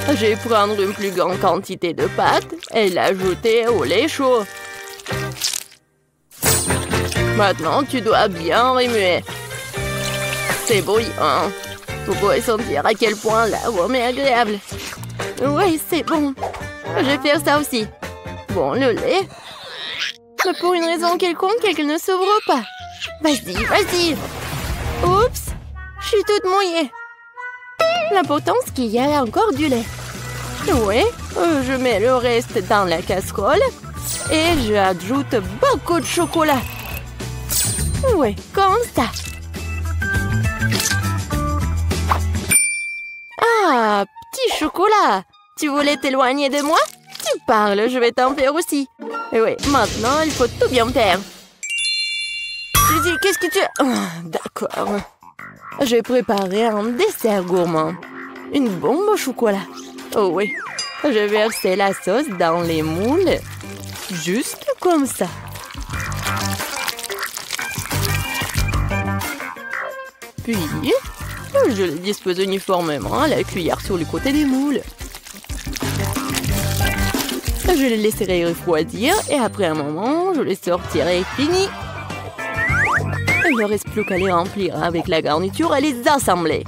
Je vais prendre une plus grande quantité de pâte et l'ajouter au lait chaud. Maintenant, tu dois bien remuer. C'est bouillant. Vous pouvez sentir à quel point l'arôme est agréable. Oui, c'est bon. Je vais faire ça aussi. Bon, le lait. Mais pour une raison quelconque, elle ne s'ouvre pas. Vas-y, vas-y. Oups, je suis toute mouillée. L'important, c'est qu'il y a encore du lait. Oui, je mets le reste dans la casserole et j'ajoute beaucoup de chocolat. Oui, comme ça. Ah, petit chocolat. Tu voulais t'éloigner de moi? Tu parles, je vais t'en faire aussi. Et oui, maintenant, il faut tout bien faire. Suzy, qu'est-ce que tu... D'accord. Je vais préparer un dessert gourmand. Une bombe au chocolat. Oh oui. Je vais verser la sauce dans les moules. Juste comme ça. Puis, je les dispose uniformément à la cuillère sur le côté des moules. Je les laisserai refroidir et après un moment, je les sortirai fini. Il ne reste plus qu'à les remplir avec la garniture et les assembler.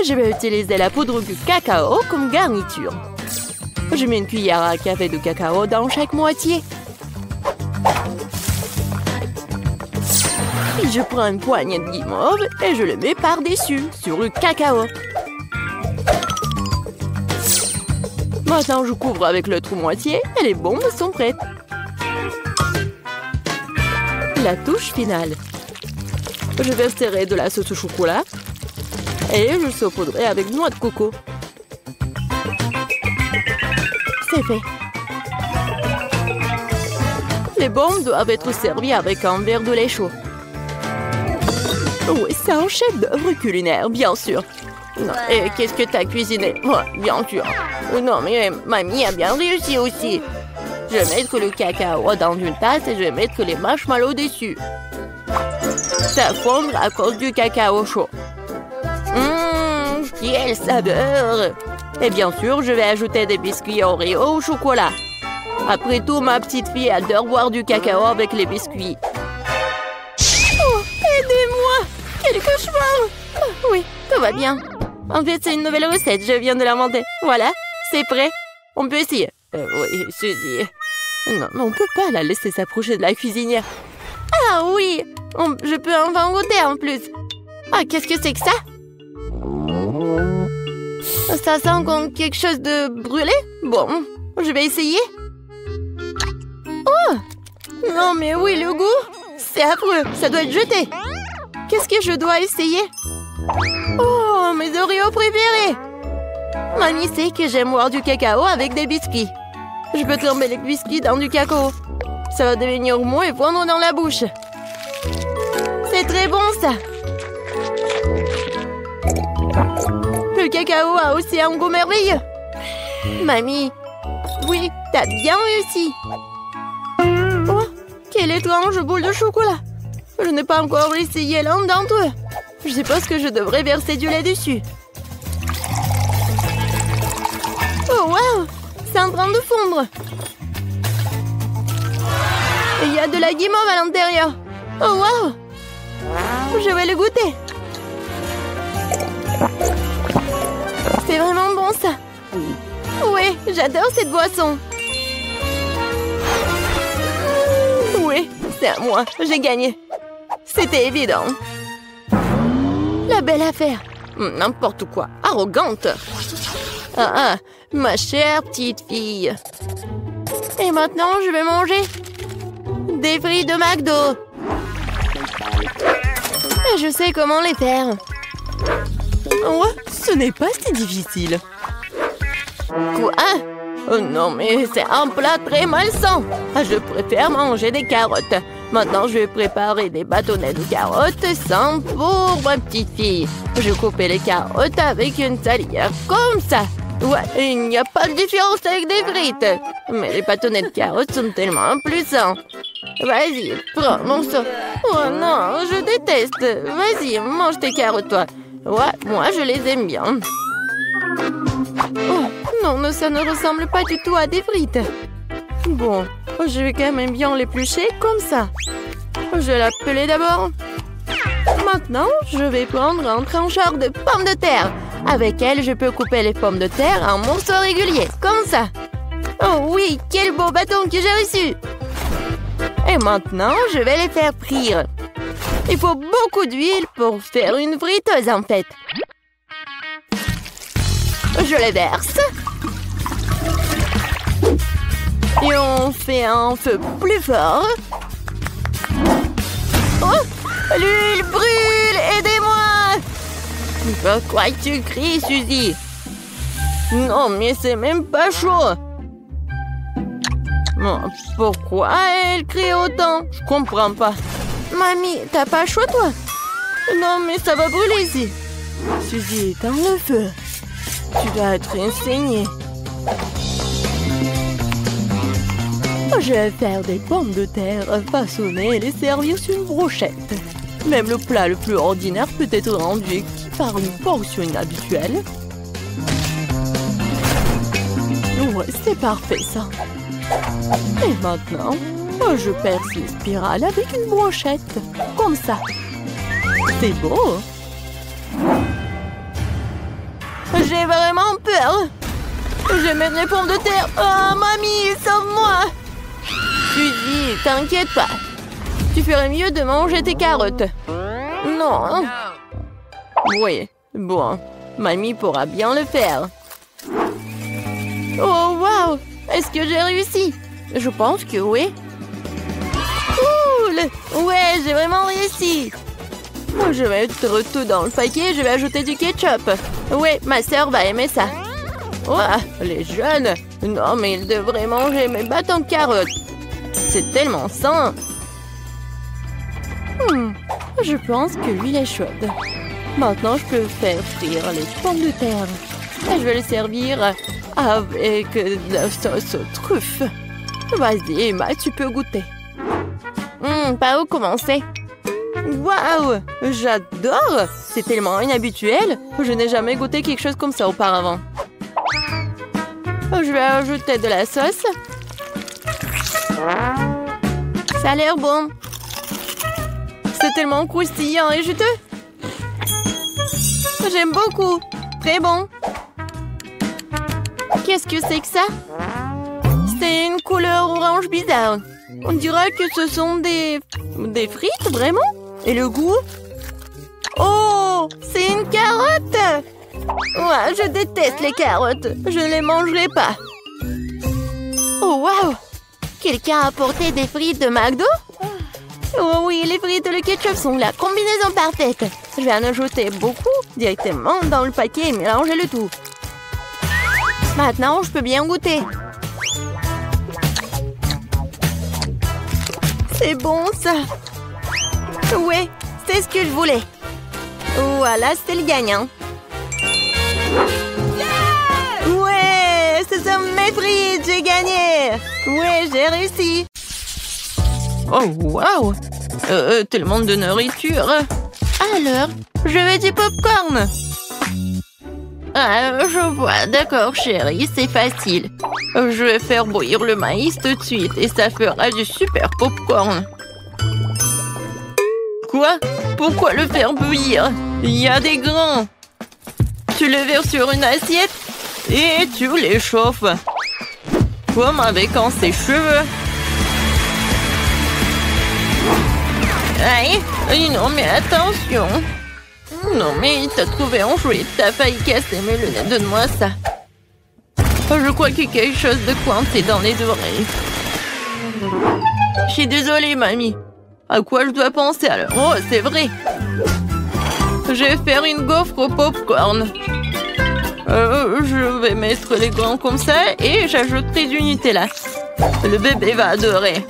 Je vais utiliser la poudre de cacao comme garniture. Je mets une cuillère à café de cacao dans chaque moitié. Puis je prends une poignée de guimauve et je le mets par-dessus, sur le cacao. Maintenant, je couvre avec l'autre moitié et les bombes sont prêtes. La touche finale. Je verserai de la sauce au chocolat et je saupoudrerai avec noix de coco. C'est fait. Les bombes doivent être servies avec un verre de lait chaud. Oui, c'est un chef-d'œuvre culinaire, bien sûr. Non, et qu'est-ce que t'as cuisiné? Oh, bien sûr. Non, mais mamie a bien réussi aussi. Je vais mettre le cacao dans une tasse et je vais mettre les marshmallows dessus. Ça fondre à cause du cacao chaud. Quelle saveur! Et bien sûr, je vais ajouter des biscuits Oreo au chocolat. Après tout, ma petite fille adore boire du cacao avec les biscuits. Oh, aidez-moi! Quel cauchemar! Oh, oui, tout va bien. En fait, c'est une nouvelle recette, je viens de l'inventer. Voilà, c'est prêt. On peut essayer. Oui, Suzy. Non, mais on peut pas la laisser s'approcher de la cuisinière. Ah oui! Je peux enfin goûter en plus. Ah, qu'est-ce que c'est que ça? Ça sent comme quelque chose de brûlé? Bon, je vais essayer. Oh! Non, mais oui, le goût! C'est affreux, ça doit être jeté. Qu'est-ce que je dois essayer? Oh, mes Oreos préférés! Mamie sait que j'aime boire du cacao avec des biscuits. Je peux tremper les biscuits dans du cacao. Ça va devenir mou et fondre dans la bouche. C'est très bon, ça! Le cacao a aussi un goût merveilleux. Mamie, oui, t'as bien réussi. Oh, quelle étrange boule de chocolat. Je n'ai pas encore essayé l'un d'entre eux. Je suppose que je devrais verser du lait dessus. Oh, wow! C'est en train de fondre. Et il y a de la guimauve à l'intérieur. Oh, wow! Je vais le goûter. C'est vraiment bon, ça. Oui, j'adore cette boisson. Oui, c'est à moi. J'ai gagné. C'était évident. belle affaire. N'importe quoi. Arrogante. Ah, ma chère petite fille. Et maintenant, je vais manger des frites de McDo. Et je sais comment les faire. Oh, ce n'est pas si difficile. Quoi? Oh non, mais c'est un plat très malsain. Je préfère manger des carottes. Maintenant, je vais préparer des bâtonnets de carottes sans pour ma petite fille. Je coupe les carottes avec une salière comme ça. Ouais, il n'y a pas de différence avec des frites. Mais les bâtonnets de carottes sont tellement plus sains. Vas-y, prends mon sang. Oh non, je déteste. Vas-y, mange tes carottes, toi. Ouais, moi, je les aime bien. Oh, non, ça ne ressemble pas du tout à des frites. Bon, je vais quand même bien l'éplucher comme ça. Je vais l'appeler d'abord. Maintenant, je vais prendre un trancheur de pommes de terre. Avec elle, je peux couper les pommes de terre en morceaux réguliers, comme ça. Oh oui, quel beau bâton que j'ai reçu! Et maintenant, je vais les faire frire. Il faut beaucoup d'huile pour faire une friteuse, en fait. Je les verse. Et on fait un feu plus fort. Oh, l'huile brûle! Aidez-moi! Pourquoi tu cries, Suzy? Non, mais c'est même pas chaud. Pourquoi elle crie autant? Je comprends pas. Mamie, t'as pas chaud, toi? Non, mais ça va brûler ici. Suzy, éteins le feu. Tu dois être enseignée. Je vais faire des pommes de terre façonnées et les servir sur une brochette. Même le plat le plus ordinaire peut être rendu par une portion inhabituelle. Ouais, c'est parfait ça. Et maintenant, je perce les spirales avec une brochette. Comme ça. C'est beau. J'ai vraiment peur. Je vais mettre les pommes de terre. Oh, mamie, sauve-moi. Suzy, t'inquiète pas. Tu ferais mieux de manger tes carottes. Non. Oui, bon. Mamie pourra bien le faire. Oh, wow. Est-ce que j'ai réussi? Je pense que oui. Cool. Ouais, j'ai vraiment réussi. Je vais mettre tout dans le paquet et je vais ajouter du ketchup. Ouais, ma sœur va aimer ça. Ouah, les jeunes. Non, mais ils devraient manger mes bâtons de carottes. C'est tellement sain. Je pense que l'huile est chaude. Maintenant, je peux faire frire les pommes de terre. Et je vais les servir avec de la sauce aux truffes. Vas-y, Emma, tu peux goûter. Par où commencer? Waouh! J'adore! C'est tellement inhabituel. Je n'ai jamais goûté quelque chose comme ça auparavant. Je vais ajouter de la sauce. Ça a l'air bon. C'est tellement croustillant et juteux. J'aime beaucoup. Très bon. Qu'est-ce que c'est que ça? C'est une couleur orange bizarre. On dirait que ce sont des frites, vraiment? Et le goût? Oh, c'est une carotte! Ouais, je déteste les carottes. Je ne les mangerai pas. Oh, waouh! Quelqu'un a apporté des frites de McDo? Oh oui, les frites et le ketchup sont la combinaison parfaite. Je vais en ajouter beaucoup directement dans le paquet et mélanger le tout. Maintenant, je peux bien goûter. C'est bon, ça. Ouais, c'est ce que je voulais. Voilà, c'est le gagnant. Ouais, ce sont mes frites, j'ai gagné. Ouais, j'ai réussi. Oh, waouh. Tellement de nourriture. Alors, je veux du popcorn. Ah, je vois. D'accord, chérie, c'est facile. Je vais faire bouillir le maïs tout de suite et ça fera du super popcorn. Quoi? Pourquoi le faire bouillir? Il y a des grains. Tu le verses sur une assiette et tu les chauffes. Comme avec un sèche-cheveux. Aïe, non mais attention. Non, mais t'as trouvé un jouet. T'as failli casser mes lunettes. Donne-moi ça. Je crois qu'il y a quelque chose de coincé dans les oreilles. Je suis désolée, mamie. À quoi je dois penser alors? Oh, c'est vrai. Je vais faire une gaufre au popcorn. Je vais mettre les gants comme ça et j'ajouterai du Nutella. Le bébé va adorer.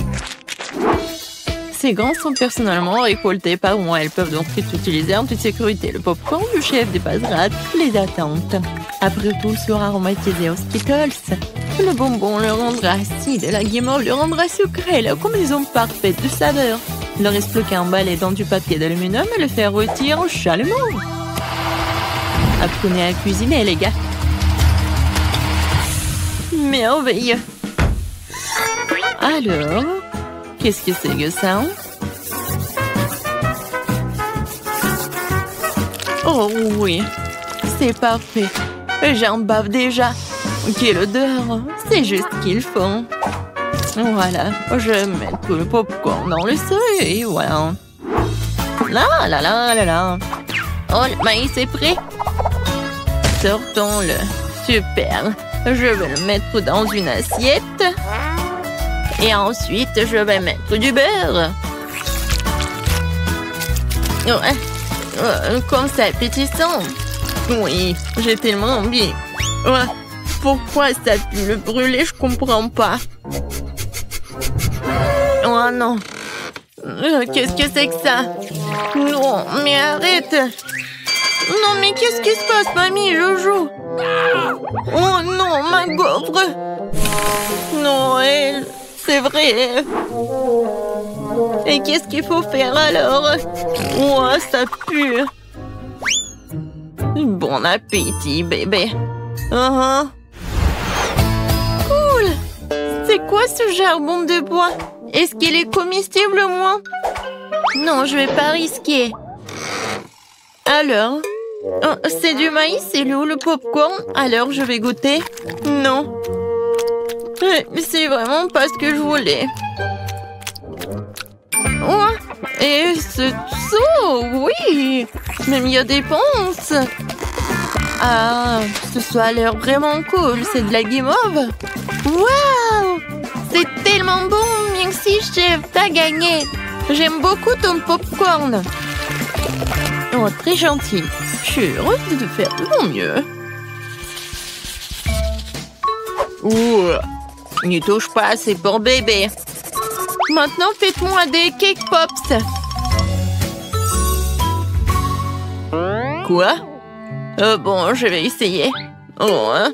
Ces gants sont personnellement récoltés par moi. Elles peuvent donc être utilisées en toute sécurité. Le popcorn du chef dépassera toutes les attentes. Après tout, sera aromatisé aux Skittles. Le bonbon le rendra acide et la guimauve le rendra sucré. La combinaison parfaite de saveurs. Il ne reste plus qu'à emballer dans du papier d'aluminium et le faire rôtir chalumeau. Apprenez à cuisiner, les gars. Merveilleux. Alors, qu'est-ce que c'est que ça? Oh oui, c'est parfait. J'en bave déjà. Quelle odeur. C'est juste ce qu'il faut. Voilà, je vais mettre le popcorn dans le seuil et voilà. Là, là, là, là, là. Oh, le maïs est prêt. Sortons-le. Super. Je vais le mettre dans une assiette. Et ensuite, je vais mettre du beurre. Comme ça, appétissant. Oui, j'ai tellement envie. Pourquoi ça pue le brûler? Je comprends pas. Oh non. Qu'est-ce que c'est que ça? Non, mais arrête. Non, mais qu'est-ce qui se passe, mamie? Je joue. Oh non, ma gaufre. Non, elle... C'est vrai. Et qu'est-ce qu'il faut faire alors? Oh, ça pue. Bon appétit, bébé. Cool. C'est quoi ce charbon de bois? Est-ce qu'il est comestible, moi? Non, je vais pas risquer. Alors? Oh, c'est du maïs, c'est où le popcorn? Alors, je vais goûter. Non. C'est vraiment pas ce que je voulais. Oh, et ce saut, oui. Même il y a des ponces. Ah, ce a l'air vraiment cool. C'est de la guimauve. Waouh! C'est tellement bon. Merci, chef. T'as gagné. J'aime beaucoup ton popcorn. Oh, très gentil. Je suis heureuse de faire de mon mieux. Ouh. N'y touche pas, c'est pour bébé. Maintenant, faites-moi des cake pops. Quoi? Bon, je vais essayer. Oh, hein?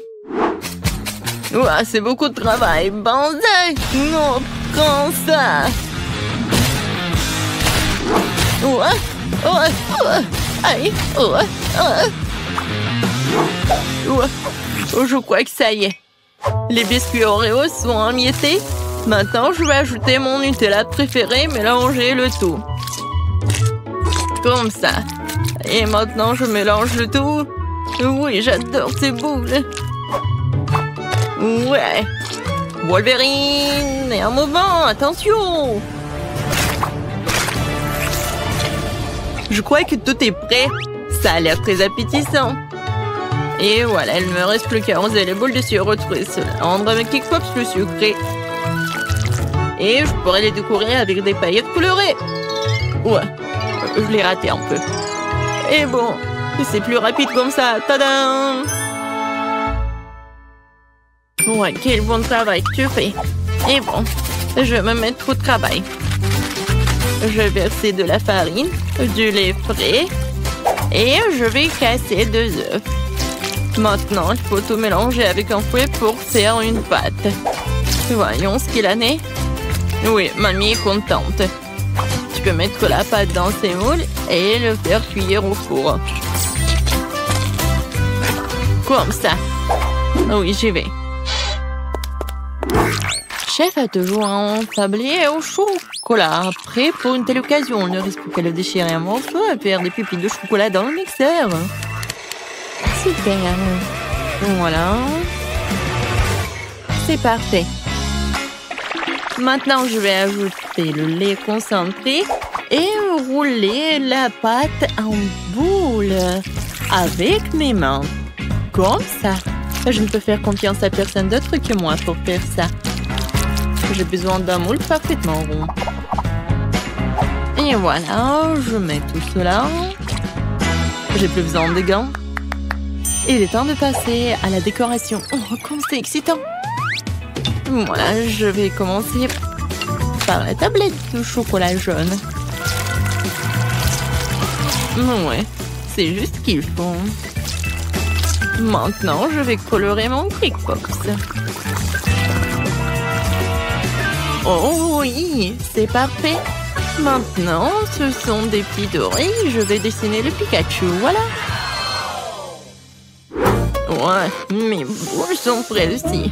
Ouah, c'est beaucoup de travail. Banzai! Non, prends ça. Ouah, ouah, ouah. Aïe, ouah, ouah. Ouah. Oh, je crois que ça y est. Les biscuits Oreo sont émiettés. Maintenant, je vais ajouter mon Nutella préféré, mélanger le tout. Comme ça. Et maintenant, je mélange le tout. Oui, j'adore ces boules. Ouais. Wolverine. Et un mouvement, attention. Je crois que tout est prêt. Ça a l'air très appétissant. Et voilà, il ne me reste plus qu'à arroser les boules de sirop retrouver cela. Rendre mes cake pops le sucré. Et je pourrais les décorer avec des paillettes colorées. Ouais, je l'ai raté un peu. Et bon, c'est plus rapide comme ça. Tadam! Ouais, quel bon travail que tu fais. Et bon, je vais me mettre au travail. Je vais verser de la farine, du lait frais. Et je vais casser 2 œufs. Maintenant, il faut tout mélanger avec un fouet pour faire une pâte. Voyons ce qu'il en est. Oui, mamie est contente. Tu peux mettre la pâte dans ces moules et le faire cuire au four. Comme ça. Oui, j'y vais. Chef a toujours un tablier au chocolat. Prêt pour une telle occasion. Il ne reste plus qu'à le déchirer un morceau et faire des pupilles de chocolat dans le mixeur. Super. Voilà. C'est parfait. Maintenant, je vais ajouter le lait concentré et rouler la pâte en boule avec mes mains. Comme ça. Je ne peux faire confiance à personne d'autre que moi pour faire ça. J'ai besoin d'un moule parfaitement rond. Et voilà, je mets tout cela. J'ai plus besoin de gants. Il est temps de passer à la décoration. Oh, comme c'est excitant! Voilà, je vais commencer par la tablette de chocolat jaune. Ouais, c'est juste ce qu'il faut. Maintenant, je vais colorer mon Crickbox. Oh oui, c'est parfait. Maintenant, ce sont des petits dorés. Je vais dessiner le Pikachu, voilà. Ouais, mes boules sont prêtes aussi.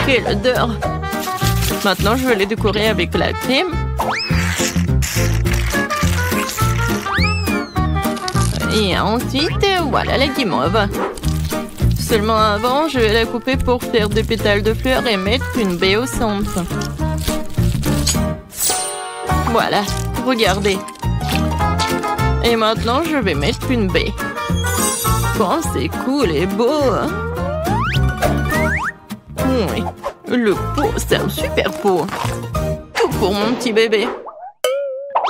Quelle odeur! Maintenant, je vais les décorer avec la crème. Et ensuite, voilà la guimauve. Seulement avant, je vais la couper pour faire des pétales de fleurs et mettre une baie au centre. Voilà, regardez. Et maintenant, je vais mettre une baie. Oh, c'est cool et beau. Oui, le pot, c'est un super pot. Tout pour mon petit bébé.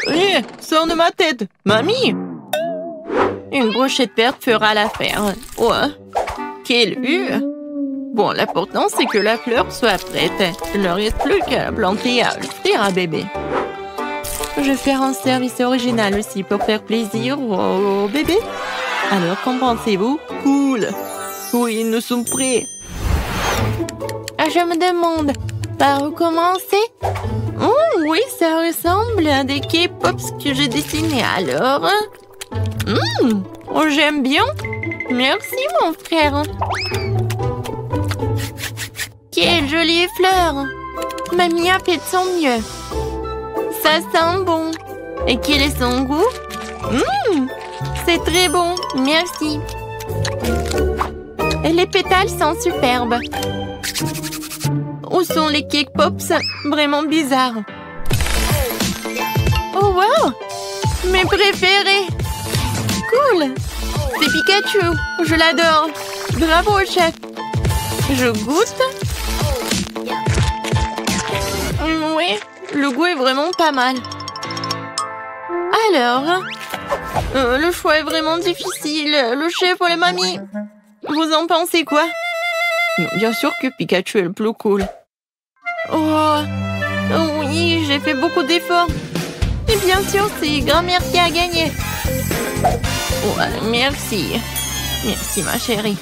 Hé, sors de ma tête, mamie. Une brochette verte fera l'affaire. Ouais, quelle vue. Bon, l'important, c'est que la fleur soit prête. Il ne reste plus qu'à la planter à offrir à bébé. Je vais faire un service original aussi pour faire plaisir au bébé. Alors, qu'en pensez-vous? Cool. Oui, nous sommes prêts. Je me demande, par où commencer? Oh, oui, ça ressemble à des K-Pops que j'ai dessinés. Alors, j'aime bien. Merci, mon frère. Quelle jolie fleur. Mamie a fait de son mieux. Ça sent bon. Et quel est son goût? C'est très bon. Merci. Et les pétales sont superbes. Où sont les Cake Pops? Vraiment bizarres. Oh, wow! Mes préférés. Cool. C'est Pikachu. Je l'adore. Bravo, chef. Je goûte. Oui, le goût est vraiment pas mal. Alors, le choix est vraiment difficile. Le chef ou la mamie? Vous en pensez quoi? Bien sûr que Pikachu est le plus cool. Oh, oui, j'ai fait beaucoup d'efforts. Et bien sûr, c'est grand-mère qui a gagné. Ouais, merci. Merci, ma chérie.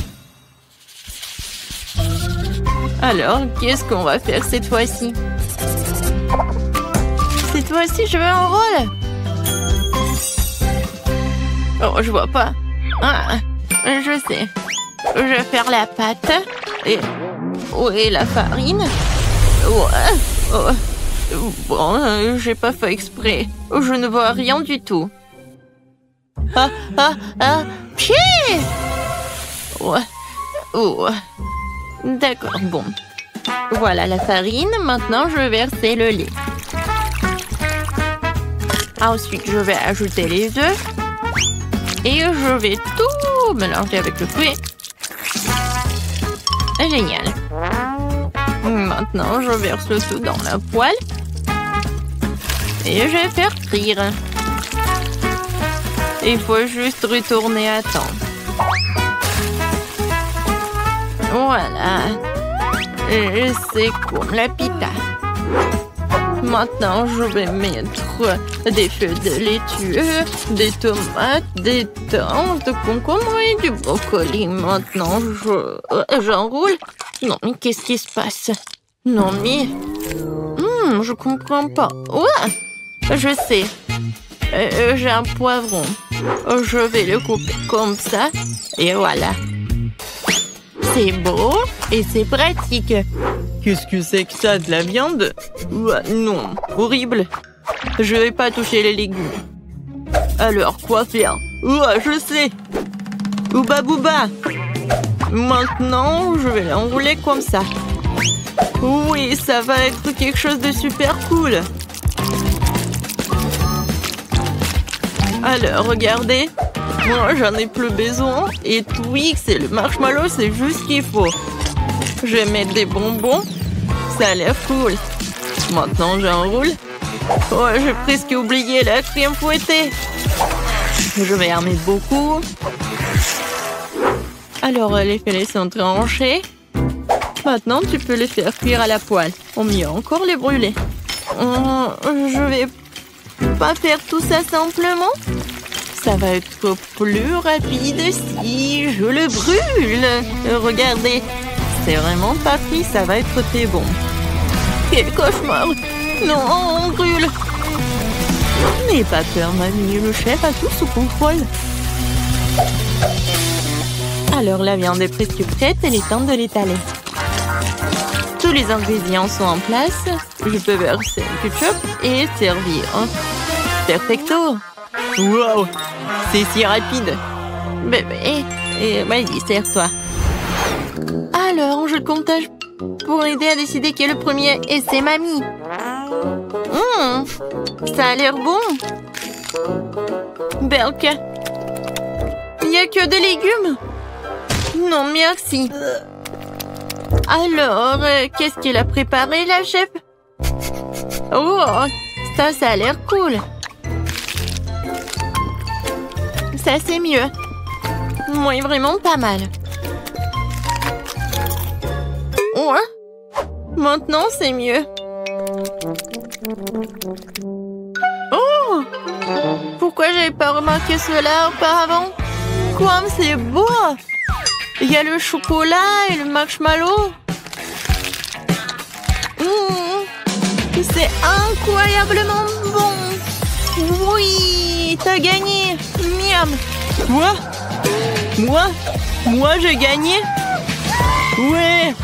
Alors, qu'est-ce qu'on va faire cette fois-ci? Cette fois-ci, je veux un rôle. Oh, je vois pas. Ah, je sais. Je vais faire la pâte. Et... oui, la farine. Ouais. Oh. Bon, j'ai pas fait exprès. Je ne vois rien du tout. Pied! Ouais. Oh. D'accord, bon. Voilà la farine. Maintenant, je vais verser le lait. Ensuite, je vais ajouter les œufs. Et je vais tout mélanger avec le fruit. Génial. Maintenant, je verse le tout dans la poêle. Et je vais faire frire. Il faut juste retourner à temps. Voilà. Et c'est comme la pita. Maintenant, je vais mettre des feuilles de laitue, des tomates, des thym, de concombre et du brocoli. Maintenant, j'enroule. Non, mais qu'est-ce qui se passe? Non, mais... je comprends pas. Ouais, je sais. J'ai un poivron. Je vais le couper comme ça. Et voilà. C'est beau et c'est pratique. Qu'est-ce que c'est que ça, de la viande? Non, horrible. Je vais pas toucher les légumes. Alors, quoi faire? Je sais. Ouba bouba. Maintenant, je vais l'enrouler comme ça. Oui, ça va être quelque chose de super cool. Alors, regardez. Moi, j'en ai plus besoin. Et Twix et le marshmallow, c'est juste ce qu'il faut. Je vais mettre des bonbons. Ça a l'air cool. Maintenant, j'enroule. Oh, j'ai presque oublié la crème fouettée. Je vais en mettre beaucoup. Alors, les filets sont tranchés. Maintenant, tu peux les faire cuire à la poêle. Ou mieux encore, les brûler. Je vais pas faire tout ça simplement. Ça va être plus rapide si je le brûle. Regardez, c'est vraiment pas pris, ça va être très bon. Quel cauchemar! Non, on brûle! N'aie pas peur, mamie, le chef a tout sous contrôle. Alors la viande est presque prête, il est temps de l'étaler. Tous les ingrédients sont en place. Je peux verser le ketchup et servir. Perfecto! Wow! C'est si rapide! Bébé, vas-y, sers-toi. Alors, je comptage pour aider à décider qui est le premier, et c'est mamie. Ça a l'air bon. Berk, il n'y a que des légumes. Non, merci. Alors, qu'est-ce qu'elle a préparé, la chef? Oh, ça a l'air cool. Ça, c'est mieux. Moi, vraiment pas mal. Ouais. Maintenant, c'est mieux. Oh! Pourquoi j'avais pas remarqué cela auparavant? Comme c'est beau! Il y a le chocolat et le marshmallow. C'est incroyablement bon! Oui! T'as gagné! Miam! Quoi? Moi, j'ai gagné? Ouais!